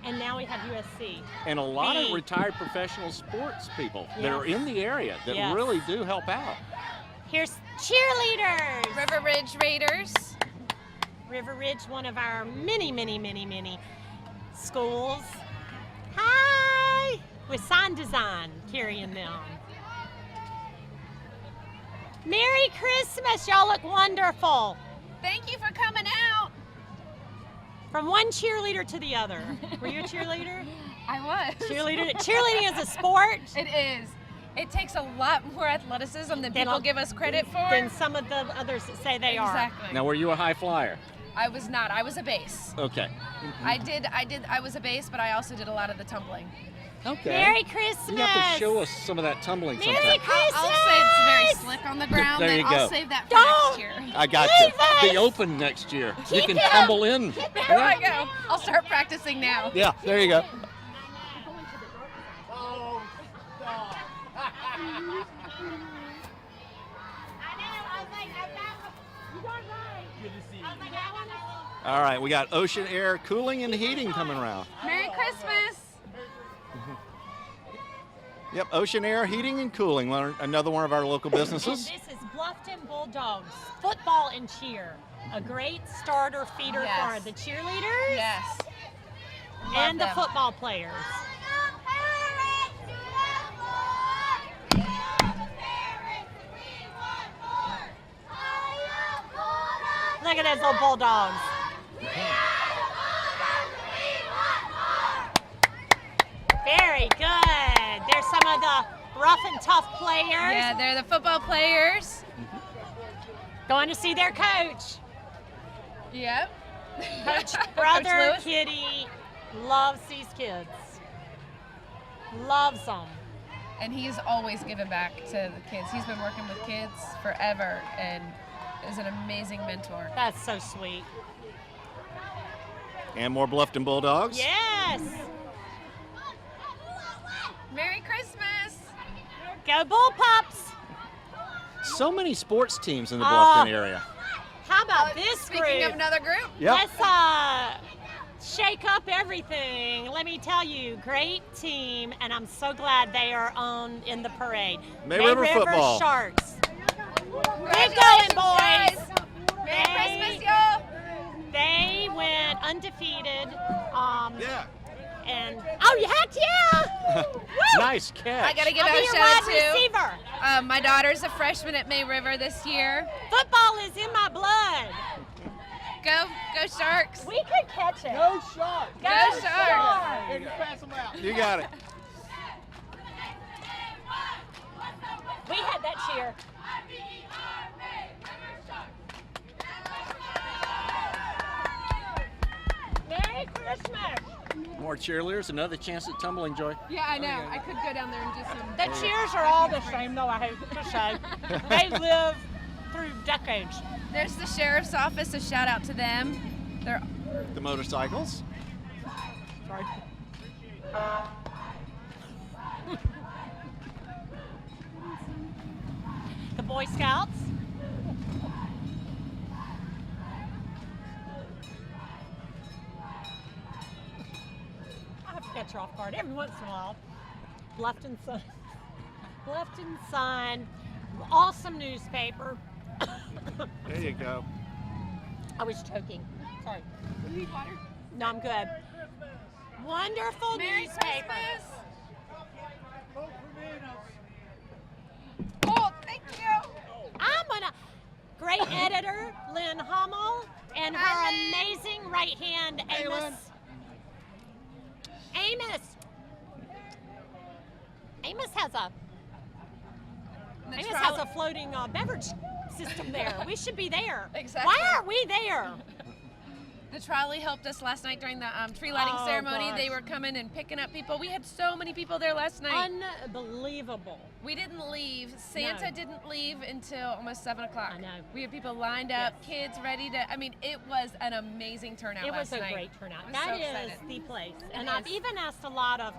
and now we have USC. And a lot of retired professional sports people that are in the area that Yes. really do help out. Here's cheerleaders. River Ridge Raiders. River Ridge, one of our many, many, many, many schools. Hi! With sign design carrying them. Merry Christmas, y'all look wonderful. Thank you for coming out. From one cheerleader to the other. Were you a cheerleader? I was. Cheerleading is a sport. It is. It takes a lot more athleticism than people give us credit for. Than some of the others that say they are. Exactly. Now, were you a high flyer? I was not. I was a base. Okay. I was a base, but I also did a lot of the tumbling. Okay. Merry Christmas. You have to show us some of that tumbling Merry sometime. Christmas. I'll say it's very slick on the ground. There you I'll go. save that for Don't. next year. I got Leave you. us. The Open next year. You Keep can him. tumble in. There I go. I'll start practicing now. Yeah, there you go. All right, we got Ocean Air Cooling and Heating coming around. Merry Christmas. Yep, Ocean Air Heating and Cooling, another one of our local And businesses. this is Bluffton Bulldogs, football and cheer. A great starter feeder Yes. for the cheerleaders Yes. and the them. football players. Look at those little Bulldogs. Very good. There's some of the rough and tough players Yeah, they're the football players. going to see their coach. Yep. Coach Coach Brother Lewis. Kitty loves these kids. Loves them. And he's always given back to the kids. He's been working with kids forever and is an amazing mentor. That's so sweet. And more Bluffton Bulldogs. Yes. Merry Christmas. Go Bull Pups. So many sports teams in the Bluffton area. How about this Speaking group? of another group, Yep. Let's shake up everything. Let me tell you, great team, and I'm so glad they are in the parade. May River football. Sharks. congratulations, Keep going, boys. guys. Merry They- Christmas, y'all. They went undefeated. Yeah. And heck yeah! Woo! Nice catch. I gotta give I'll out be a your shout out wide to receiver. my daughter's a freshman at May River this year. Football is in my blood. Go Sharks. We could catch it. Go Sharks! Go Sharks. Here, you pass them out. You got it. We had that cheer. Merry Christmas. More cheerleaders, another chance at tumbling, Joy. Yeah, I know. I could go down there and do some. The cheers are all the same, though, I hate to say. They live through decades. There's the sheriff's office. A shout out to them. They're The motorcycles. Sorry. The Boy Scouts. you off guard every once in a while. Bluffton Sun. Bluffton Sun. Awesome newspaper. There you go. I was choking. Sorry. You need water? No, I'm good. Wonderful Merry newspaper. Christmas! Oh, thank you! I'm gonna. Great editor, Lynn Hummel, and her Hi, Lynn. amazing right hand, Amos. Amos has a. The Amos trolley- has a floating beverage system there. We should be there. Exactly. Why aren't we there? The trolley helped us last night during the tree lighting Oh, ceremony. gosh. They were coming and picking up people. We had so many people there last night. Unbelievable. We didn't leave. Santa No. didn't leave until almost 7 o'clock. I know. We had people lined up, kids ready to. I mean, it was an amazing turnout It was last a night. great turnout. I was That so is excited. the place. It And I've is. even asked a lot of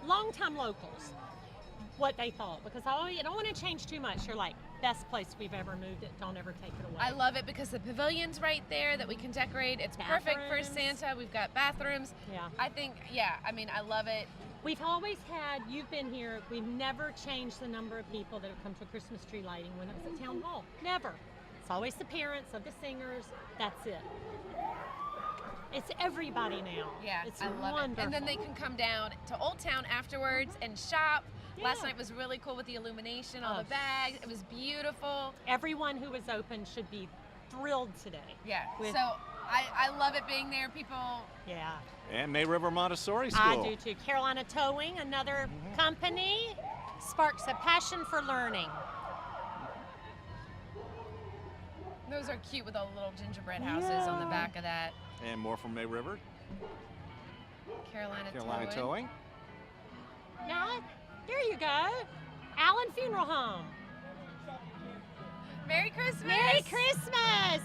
longtime locals what they thought, because I don't want to change too much. You're like, best place we've ever moved it. Don't ever take it away. I love it because the pavilion's right there that we can decorate. It's perfect for Bathrooms. Santa. We've got bathrooms. Yeah. I think, I mean, I love it. We've always had, you've been here, we've never changed the number of people that have come to a Christmas tree lighting when it was at Town Hall. Never. It's always the parents of the singers. That's it. It's everybody now. Yeah, It's I love wonderful. it. And then they can come down to Old Town afterwards and shop. Last Yeah. night was really cool with the illumination, all Oh. the bags. It was beautiful. Everyone who was open should be thrilled today. Yeah. With- So I love it being there. People. Yeah. And May River Montessori I School. do too. Carolina Towing, another company, sparks a passion for learning. Those are cute with all the little gingerbread houses on the Yeah. back of that. And more from May River. Carolina Carolina Towing. Now, there you go. Allen Funeral Home. Merry Christmas. Merry Christmas.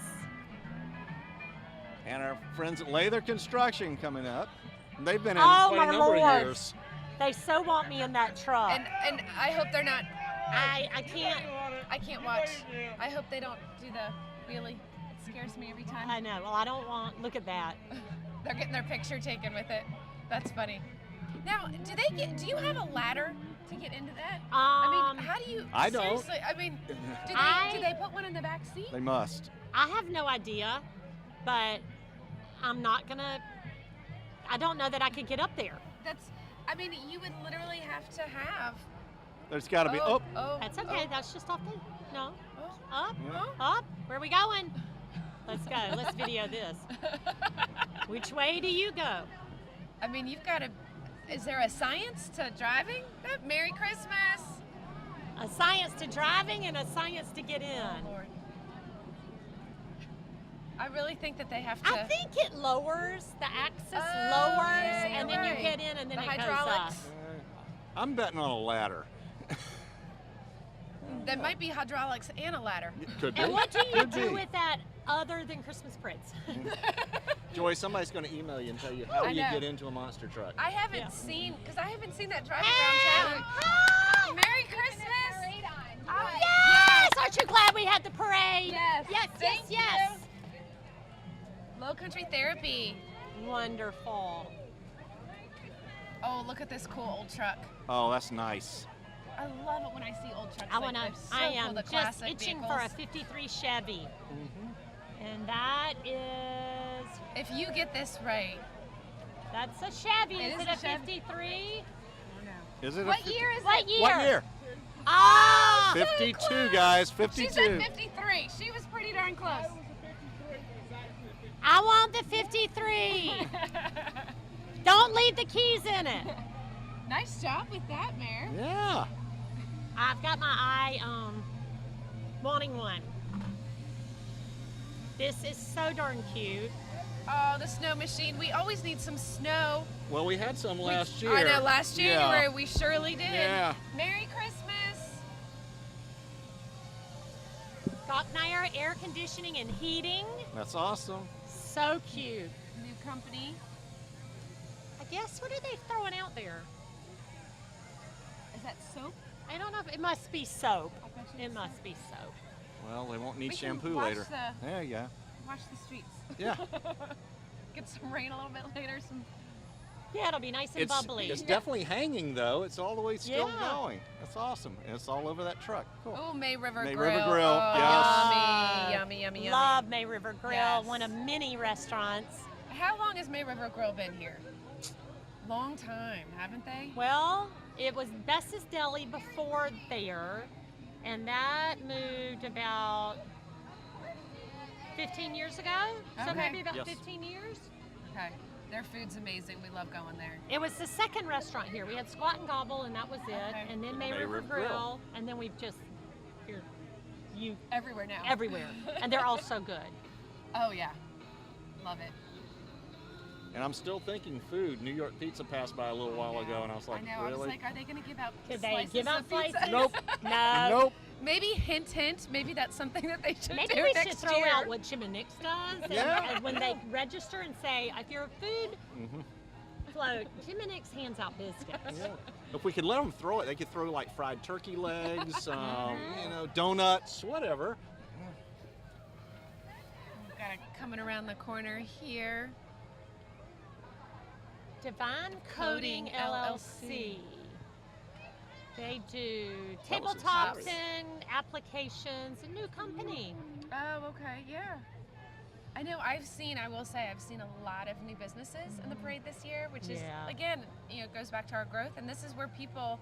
And our friends at Lather Construction coming up. They've been in Oh, quite a my number Lord. of years. They so want me in that truck. And I hope they're not. I can't. I can't watch. I hope they don't do the wheelie. It scares me every time. I know. Well, I don't want. Look at that. They're getting their picture taken with it. That's funny. Now, do you have a ladder to get into that? I mean, how do you? I don't. Seriously, I mean, do they put one in the back seat? They must. I have no idea, but I'm not gonna. I don't know that I could get up there. I mean, you would literally have to have. There's got to be. Oh, That's okay. That's just off the. No. Up. Yeah. Up. Where are we going? Let's go. Let's video this. Which way do you go? I mean, you've got to. Is there a science to driving? Merry Christmas. A science to driving and a science to get in. Oh, Lord. I really think that they have to. I think it lowers the axis, Oh, lowers, yeah, and you're then right. you get in, and then The it goes hydraulics. up. I'm betting on a ladder. There might be hydraulics and a ladder. It could be. And what do you Could do be. with that other than Christmas prints? Joy, somebody's going to email you and tell you how I you know. get into a monster truck. I haven't Yeah. seen, because I haven't seen that driving Hey! around town. Hi! Merry Christmas! Oh, Yes! Aren't you glad we had the parade? Yes. Yes, Thank yes, you. Low Country Therapy. yes. Wonderful. Oh, look at this cool old truck. Oh, Oh, that's nice. I love it when I see old trucks I like want to. this. So I cool, am the just classic itching vehicles. for a '53 Chevy, and that is. If you get this right. That's a Chevy. It Is is it a a Chevy. 53? Is it What a year is What it? year? What year? Ah! 52, guys. She 52. said 53. She was pretty darn close. I want the 53. Don't leave the keys in it. Nice job with that, Mayor. Yeah. I've got my eye wanting one. This is so darn cute. Oh, the snow machine. We always need some snow. Well, we had some last year. I know, last January Yeah. we surely did. Yeah. Merry Christmas. Gockmeyer Air Conditioning and Heating. That's awesome. So cute. New company. I guess, what are they throwing out there? Is that soap? I don't know. It must be soap. I bet you It it's must be soap. Well, they won't need We can shampoo wash later. the- There you go. Watch the streets. Yeah. Get some rain a little bit later. Yeah, it'll be nice and bubbly. It's definitely hanging though. It's all the way still Yeah. going. That's awesome. And it's all over that truck. Cool. Oh, May River May Grill. River Grill, Oh, yes. Yummy, yummy, yummy. Love May River Grill, Yes. one of many restaurants. How long has May River Grill been here? Long time, haven't they? Well, it was Bess's Deli before there, and that moved about 15 years ago. So Okay. maybe about Yes. 15 years. Okay. Their food's amazing. We love going there. It was the second restaurant here. We had Squat and Gobble, and that was it. Okay. And then May May River River Grill, Grill. and then we've just here, you Everywhere now. everywhere, and they're all so good. Oh, yeah. Love it. And I'm still thinking food. New York Pizza passed by a little while ago, and I was like, I know. really? I was like, are they going to give out Could they slices give out of pizza? slices? Nope. No. Nope. Maybe hint, hint. Maybe that's something that they should Maybe do we next should throw year. out what Chiminix does, and, Yeah. and when they register and say, if you're a food Mhm. float, Chiminix hands out biscuits. Yeah. If we could let them throw it, they could throw like fried turkey legs, donuts, whatever. We've got it coming around the corner here. Divine Coating Coating LLC. They do That was tabletops exciting. and applications, a new company. Oh, okay, yeah. I know I will say I've seen a lot of new businesses in the parade this year, which is, Yeah. again, it goes back to our growth. And this is where people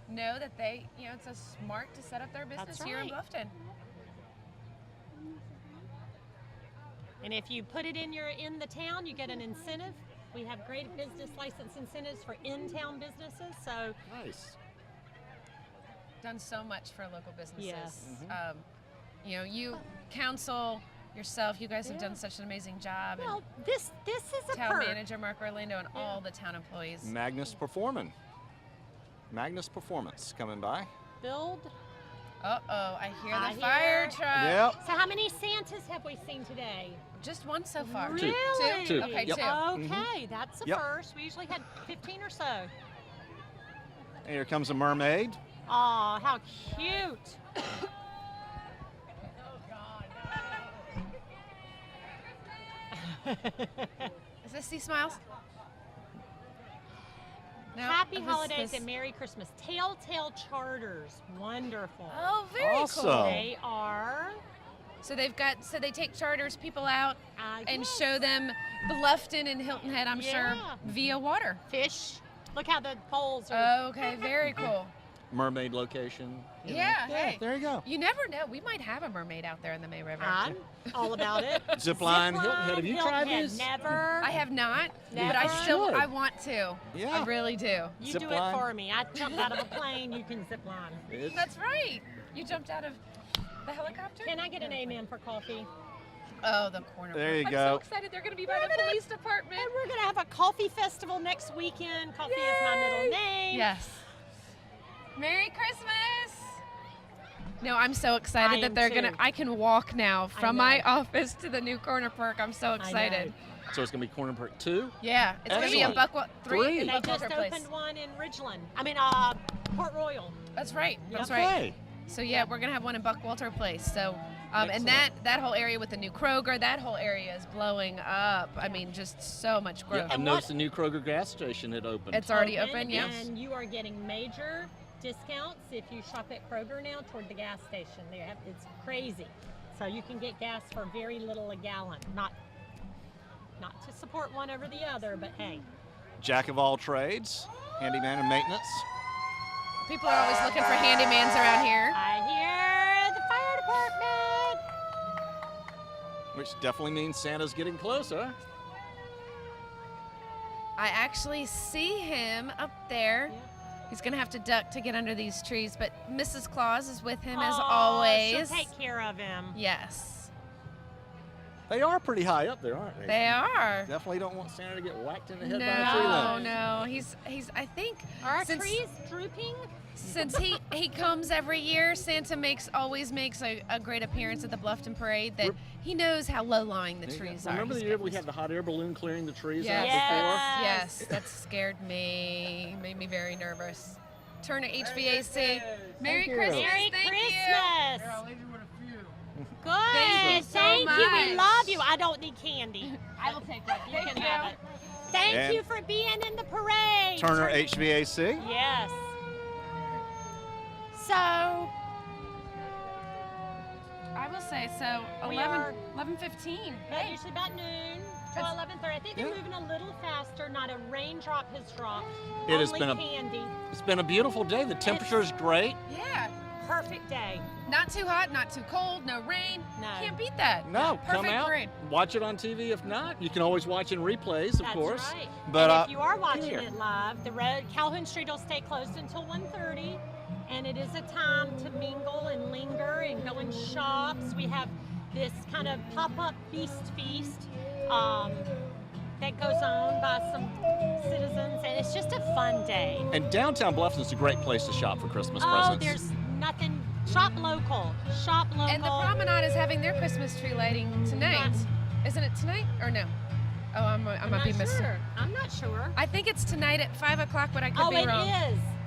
know that it's a smart to set up their business That's here in right. Bluffton. And if you put it in the town, you get an incentive. We have great business license incentives for in-town businesses. So Nice. Done so much for local businesses. Yes. You, council, yourself, you guys have Yeah. done such an amazing job. well, this is a And town perk. manager Mark Orlando and all the town employees. Magnus Performance coming by. Build. Uh-oh, I hear I the fire hear- truck. Yep. So how many Santas have we seen today? Just one so far. Really? Two. Okay, Yep. two. Okay, that's a Yep. first. We usually had 15 or so. And here comes a mermaid. Oh, how cute. Is this Sea Smiles? No, Happy this- holidays this- and Merry Christmas. Telltale Charters. Wonderful. Oh, very Awesome. cool. They are. So they take charters people out and yes. show them Bluffton and Hilton Head, I'm Yeah. sure, via water. Fish. Look how the poles are. Okay, very cool. Mermaid location. you know. Yeah, hey. There you go. You never know. We might have a mermaid out there in the May River. I'm all about it. Zip line, Hilton Head. Have you Hilton tried Head, these? Never. I have not, Never. but I should. I want to. Yeah. I really do. You Zip do line. it for me. I jumped out of a plane. You can zip line. It's- That's right. You jumped out of the helicopter? Can I get an amen for coffee? Oh, the corner. There you I'm go. so excited. They're going to be by the police department. And we're going to have a coffee festival next weekend. Coffee is my middle name. Yes. Merry Christmas. No, I'm so excited I that am they're too. I can walk now from know. my office to the new corner park. I'm so I excited. know. So it's gonna be Corner Park 2. Yeah, it's going to be a Excellent. three Three. in They just Buckwalter Place. opened one in Ridgeland. Port Royal. That's right. That's Yep. right. Okay. So yeah, we're gonna have one in Buckwalter Place. So, and Excellent. that whole area with the new Kroger, that whole area is blowing up. I mean, just so much Yeah, growth. I And noticed what- the new Kroger gas station had opened. It's already open. Yeah. And you are getting major discounts if you shop at Kroger now toward the gas station. It's crazy. So you can get gas for very little a gallon. Not to support one over the other, but hey. Jack of all trades, handyman and maintenance. People are always looking for handymans around here. I hear the fire department. Which definitely means Santa's getting closer. I actually see him up there. Yeah. He's gonna have to duck to get under these trees, but Mrs. Claus is with him as Aw, always. She'll take care of him. Yes, They are pretty high up there, aren't they? they are. Definitely don't want Santa to get whacked in the head by a tree No, limb. no. He's. I think Are our since, trees drooping? since he comes every year, Santa always makes a great appearance at the Bluffton Parade. That he knows how low lying the There you go. trees are. Remember the He's year got we these- had the hot air balloon clearing the trees Yes. out Yes. Yes, that scared me. Made me very nervous. Turn to HVAC. Merry you. Christmas. Merry Thank Christmas. you. I'll leave you with a few. Good. Thank you so Thank you. We much. love you. I don't need candy. I will take that. You can have it. Thank And you for being in the parade. Turner HVAC. Yes. So, I will say, so We 11:15. yeah, usually about noon to 11:30. I think they're moving a little faster. Not a raindrop has dropped. It has Only been candy. It's been a beautiful day. The temperature is great. Yeah. Perfect day. Not too hot, not too cold, no rain. No. Can't beat that. No, come Perfect out, parade. watch it on TV. If not, you can always watch in replays, of That's course. right. But and if you are watching here. it live, the road Calhoun Street will stay closed until 1:30, and it is a time to mingle and linger and go in shops. We have this kind of pop-up feast that goes on by some citizens, and it's just a fun day. And downtown Bluffton is a great place to shop for Christmas Oh, presents. there's nothing. Shop local. Shop local. And the promenade is having their Christmas tree lighting tonight. Isn't it tonight or no? Oh, I might be missing. sure. I'm not sure. I think it's tonight at 5 o'clock, but I could be wrong.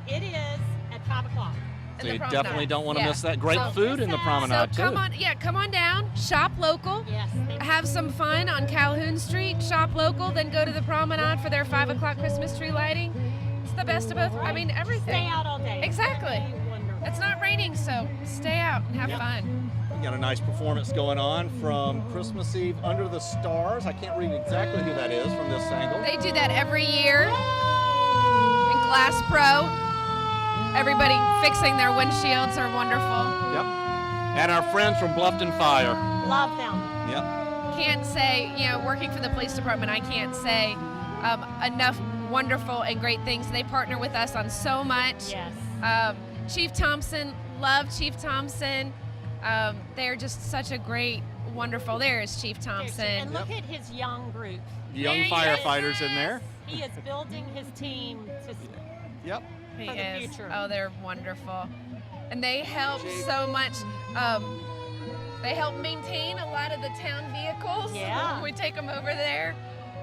It is at 5 o'clock. So In the you promenade. definitely don't want to Yeah. miss that great So- food in the So promenade too. come on down, shop local, Yes. have some fun on Calhoun Street, shop local, then go to the promenade for their 5 o'clock Christmas tree lighting. It's the best of both. I mean, everything. Stay out all day. Exactly. That'd be wonderful. It's not raining, so stay out and have fun. We got a nice performance going on from Christmas Eve Under the Stars. I can't read exactly who that is from this angle. They do that every year in Glass Pro. Everybody fixing their windshields are wonderful. Yep. And our friends from Bluffton Fire. Love them. Yep. Can't say, working for the police department, I can't say enough wonderful and great things. They partner with us on so much. Yes. Chief Thompson, love Chief Thompson. They're just such a great, wonderful. There's Chief Thompson. And look at his young group. Young There he firefighters in there. He is building his team to Yep. He for the is. future. Oh, they're wonderful. And they help so much. They help maintain a lot of the town vehicles. Yeah. We take them over there.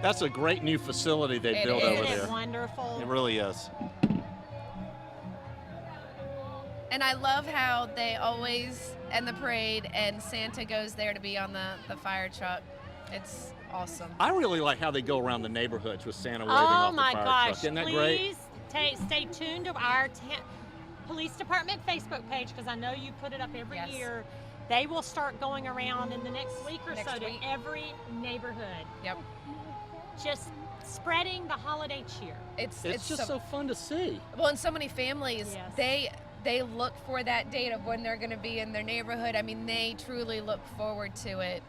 That's a great new facility they It built is. over Isn't there. it wonderful? It really is. And I love how they always end the parade and Santa goes there to be on the fire truck. It's awesome. I really like how they go around the neighborhoods with Santa waving Oh off the my fire gosh! truck. Isn't that great? Please stay tuned to our police department Facebook page because I know you put it up every Yes. year. They will start going around in the next week or Next so to week. every neighborhood, Yep. just spreading the holiday cheer. It's It's just so fun to see. well, and so many families Yes. they look for that date of when they're going to be in their neighborhood. I mean, they truly look forward to it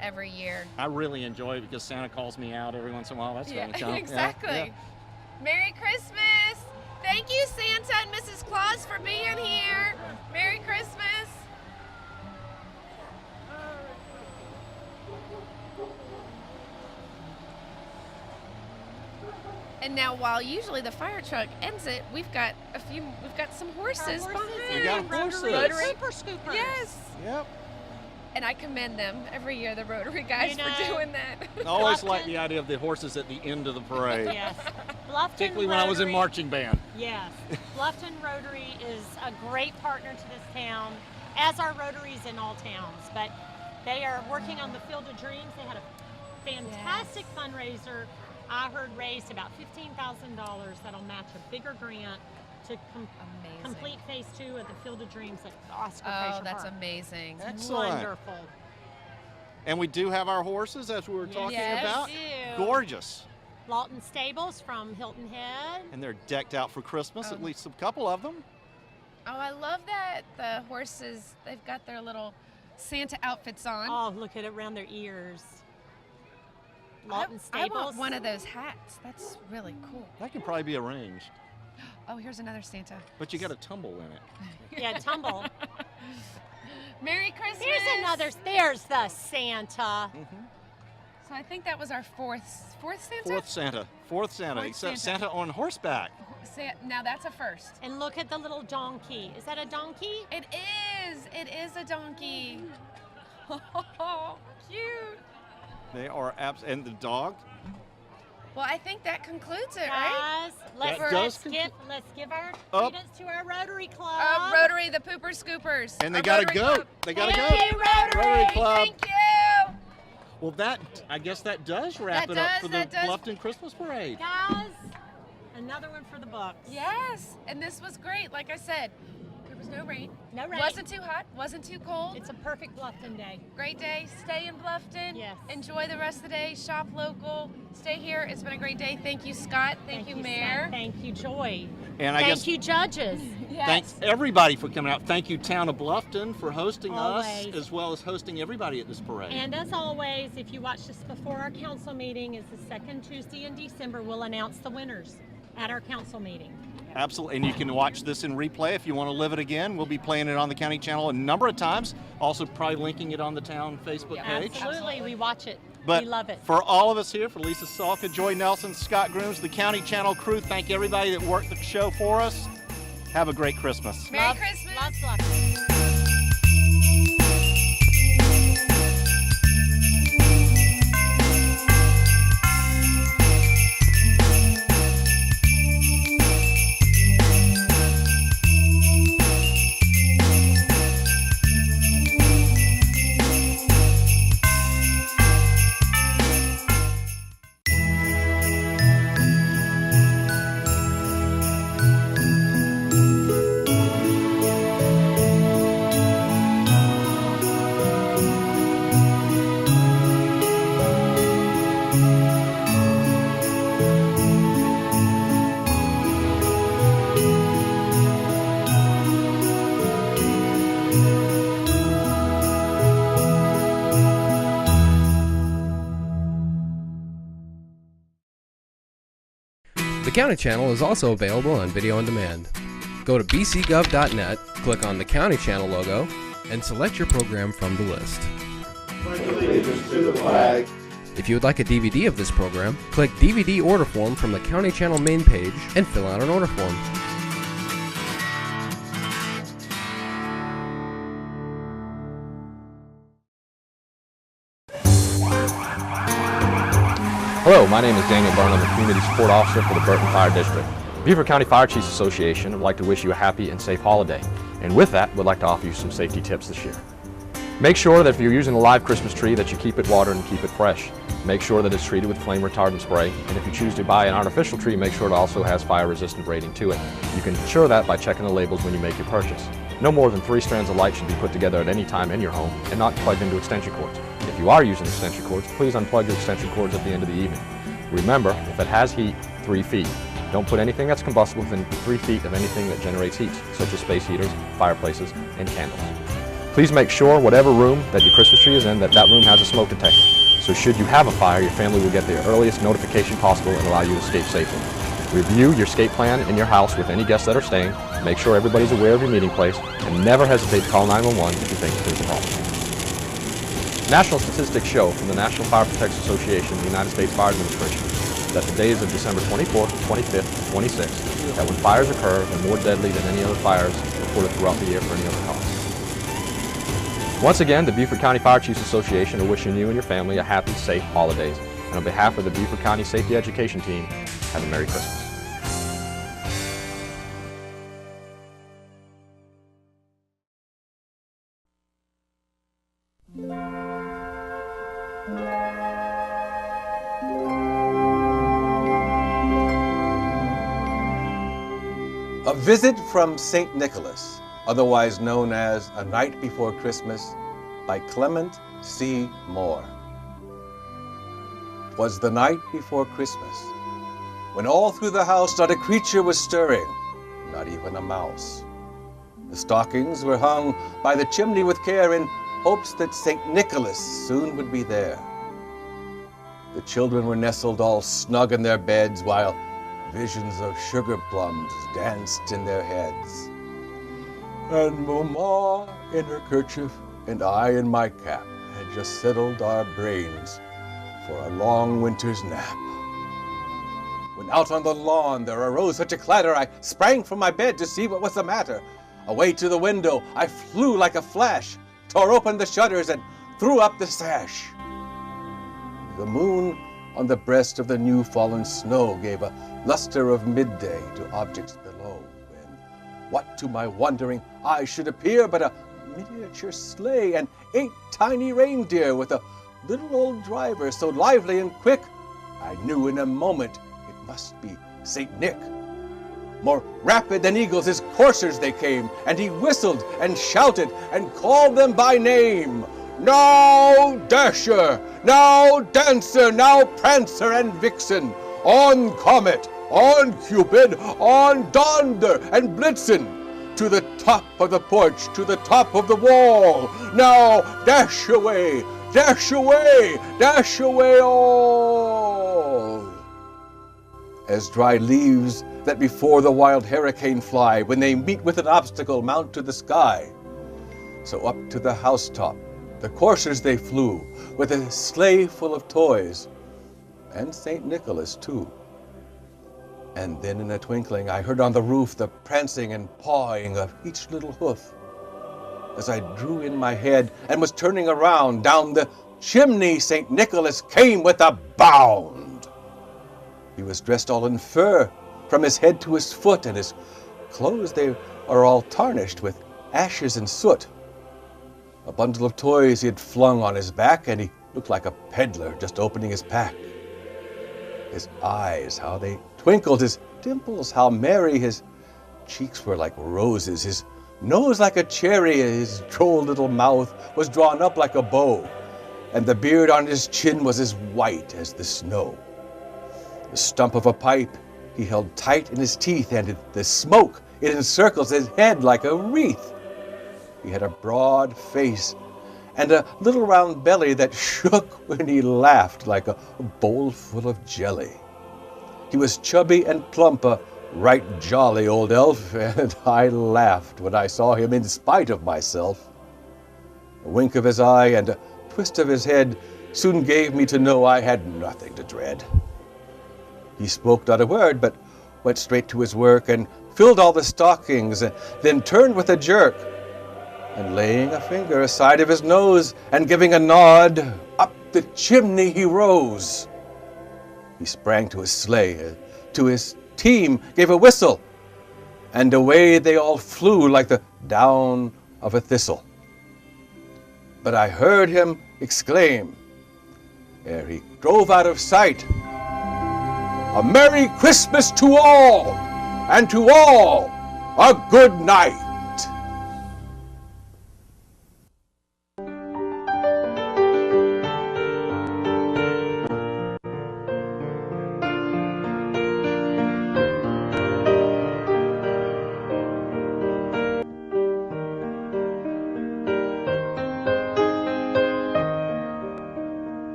every year. I really enjoy it because Santa calls me out every once in a while. That's Yeah, fun to come. exactly. Yeah. Merry Christmas! Thank you, Santa and Mrs. Claus, for being here. Merry Christmas! And now, while usually the fire truck ends it, we've got some horses Our behind. We got Rotary horses. Super Scoopers. Yes. Yep. And I commend them every year, the Rotary guys, You for know, doing that. I always Bluffton. like the idea of the horses at the end of the parade. Yes. Bluffton Particularly when I was in Rotary- marching band. Yes. Bluffton Rotary is a great partner to this town, as are Rotaries in all towns. But they are working on the Field of Dreams. They had a fantastic fundraiser. I heard raised about $15,000 that'll match a bigger grant to Amazing. complete phase 2 of the Field of Dreams at Oscar Oh, Fraser that's Park. amazing. Excellent. Wonderful. And we do have our horses, as we were talking Yes. about. do. Gorgeous. Lawton Stables from Hilton Head. And they're decked out for Christmas, at least a couple of them. Oh, I love that the horses, they've got their little Santa outfits on. Oh, look at it around their ears. I Lawton Stables. want one of those hats. That's really cool. That could probably be arranged. Oh, here's another Santa. But you got a tumble in it. Yeah, tumble. Merry Christmas. There's the Santa. So I think that was our fourth Santa? Fourth Santa. Fourth Santa. Fourth Except Santa. Santa on horseback. Now that's a first. And look at the little donkey. Is that a donkey? It is a donkey. Oh, cute. They are and the dog. Well, I think that concludes it, right? Guys, let's That does give our Up. credence to our Rotary Club. Rotary, the Pooper Scoopers. And they Our got a Rotary goat. Club. They got a Thank goat. you, Rotary. Rotary Club. Thank you. Well, I guess that does wrap That it up does, for the that does. Bluffton Christmas Parade. Guys, another one for the books. Yes, and this was great. Like I said, there was no rain. No rain. Wasn't too hot, wasn't too cold. It's a perfect Bluffton day. Great day. Stay in Bluffton. Yes. Enjoy the rest of the day. Shop local. Stay here. It's been a great day. Thank you, Scott. Thank you, Mayor. Scott. Thank you, Joy. And I Thank guess you, judges. Yes. thanks everybody for coming out. Thank you, Town of Bluffton, for hosting us, Always. as well as hosting everybody at this parade. And as always, if you watch this before our council meeting, is the second Tuesday in December, we'll announce the winners at our council meeting. Absolutely, and you can watch this in replay if you want to live it again. We'll be playing it on the county channel a number of times. Also, probably linking it on the town Facebook page. Absolutely, we watch it. But we love it. for all of us here, for Lisa Salka, Joy Nelson, Scott Grooms, the county channel crew, thank everybody that worked the show for us. Have a great Christmas. Merry Christmas. Lots of luck. The County Channel is also available on video on demand. Go to bcgov.net, click on the County Channel logo, and select your program from the list. If you would like a DVD of this program, click DVD order form from the County Channel main page and fill out an order form. Hello, my name is Daniel Burnham, the Community Support Officer for the Burton Fire District. Beaufort County Fire Chiefs Association would like to wish you a happy and safe holiday. And with that, we'd like to offer you some safety tips this year. Make sure that if you're using a live Christmas tree that you keep it watered and keep it fresh. Make sure that it's treated with flame retardant spray. And if you choose to buy an artificial tree, make sure it also has fire resistant rating to it. You can ensure that by checking the labels when you make your purchase. No more than 3 strands of light should be put together at any time in your home and not plugged into extension cords. If you are using extension cords, please unplug your extension cords at the end of the evening. Remember, if it has heat, 3 feet. Don't put anything that's combustible within 3 feet of anything that generates heat, such as space heaters, fireplaces, and candles. Please make sure whatever room that your Christmas tree is in, that room has a smoke detector. So should you have a fire, your family will get the earliest notification possible and allow you to escape safely. Review your escape plan in your house with any guests that are staying. Make sure everybody's aware of your meeting place, and never hesitate to call 911 if you think there's a problem. National statistics show from the National Fire Protection Association and the United States Fire Administration that the days of December 24th, 25th, and 26th, that when fires occur, they're more deadly than any other fires reported throughout the year for any other cause. Once again, the Beaufort County Fire Chiefs Association are wishing you and your family a happy, safe holidays. And on behalf of the Beaufort County Safety Education Team, have a Merry Christmas. A Visit from St. Nicholas, otherwise known as A Night Before Christmas, by Clement C. Moore. 'Twas the night before Christmas, when all through the house not a creature was stirring, not even a mouse. The stockings were hung by the chimney with care in hopes that St. Nicholas soon would be there. The children were nestled all snug in their beds while visions of sugar plums danced in their heads. And Mamma in her kerchief and I in my cap had just settled our brains for a long winter's nap. When out on the lawn there arose such a clatter, I sprang from my bed to see what was the matter. Away to the window I flew like a flash, tore open the shutters and threw up the sash. The moon on the breast of the new fallen snow gave a luster of midday to objects below, when what to my wondering eye should appear but a miniature sleigh and 8 tiny reindeer with a little old driver so lively and quick, I knew in a moment it must be St. Nick. More rapid than eagles his coursers they came, and he whistled and shouted and called them by name. Now Dasher, now Dancer, now Prancer and Vixen, on Comet, on Cupid, on Donder and Blitzen, to the top of the porch, to the top of the wall. Now dash away, dash away, dash away all. As dry leaves that before the wild hurricane fly, when they meet with an obstacle mount to the sky, so up to the housetop the coursers they flew, with a sleigh full of toys, and St. Nicholas too. And then in a twinkling I heard on the roof the prancing and pawing of each little hoof. As I drew in my head and was turning around, down the chimney St. Nicholas came with a bound. He was dressed all in fur, from his head to his foot, and his clothes, they are all tarnished with ashes and soot. A bundle of toys he had flung on his back, and he looked like a peddler just opening his pack. His eyes, how they twinkled, his dimples, how merry, his cheeks were like roses, his nose like a cherry, his droll little mouth was drawn up like a bow, and the beard on his chin was as white as the snow. The stump of a pipe he held tight in his teeth, and the smoke, it encircles his head like a wreath. He had a broad face and a little round belly that shook when he laughed like a bowl full of jelly. He was chubby and plump, a right jolly old elf, and I laughed when I saw him in spite of myself. A wink of his eye and a twist of his head soon gave me to know I had nothing to dread. He spoke not a word, but went straight to his work and filled all the stockings, and then turned with a jerk, and laying a finger aside of his nose and giving a nod, up the chimney he rose. He sprang to his sleigh, to his team gave a whistle, and away they all flew like the down of a thistle. But I heard him exclaim, ere he drove out of sight, "A Merry Christmas to all, and to all a good night."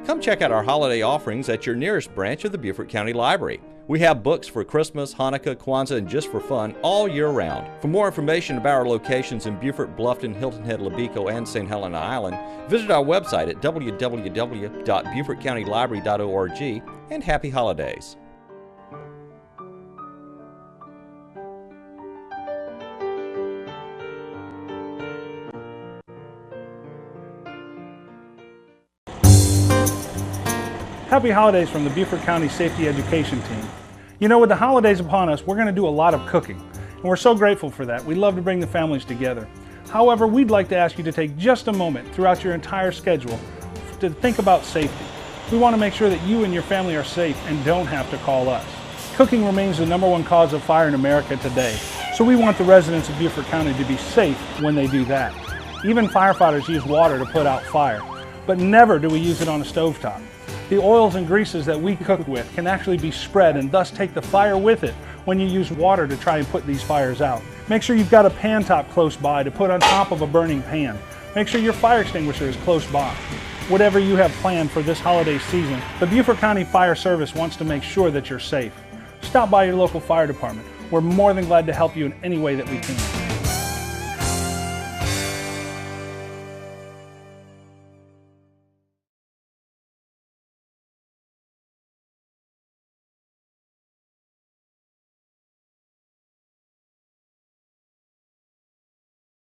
Come check out our holiday offerings at your nearest branch of the Beaufort County Library. We have books for Christmas, Hanukkah, Kwanzaa, and just for fun all year round. For more information about our locations in Beaufort, Bluffton, Hilton Head, Lebico, and St. Helena Island, visit our website at www.beaufortcountylibrary.org, and happy holidays. Happy holidays from the Beaufort County Safety Education Team. You know, with the holidays upon us, we're going to do a lot of cooking, and we're so grateful for that. We love to bring the families together. However, we'd like to ask you to take just a moment throughout your entire schedule to think about safety. We want to make sure that you and your family are safe and don't have to call us. Cooking remains the #1 cause of fire in America today, so we want the residents of Beaufort County to be safe when they do that. Even firefighters use water to put out fire, but never do we use it on a stovetop. The oils and greases that we cook with can actually be spread and thus take the fire with it when you use water to try and put these fires out. Make sure you've got a pan top close by to put on top of a burning pan. Make sure your fire extinguisher is close by. Whatever you have planned for this holiday season, the Beaufort County Fire Service wants to make sure that you're safe. Stop by your local fire department. We're more than glad to help you in any way that we can.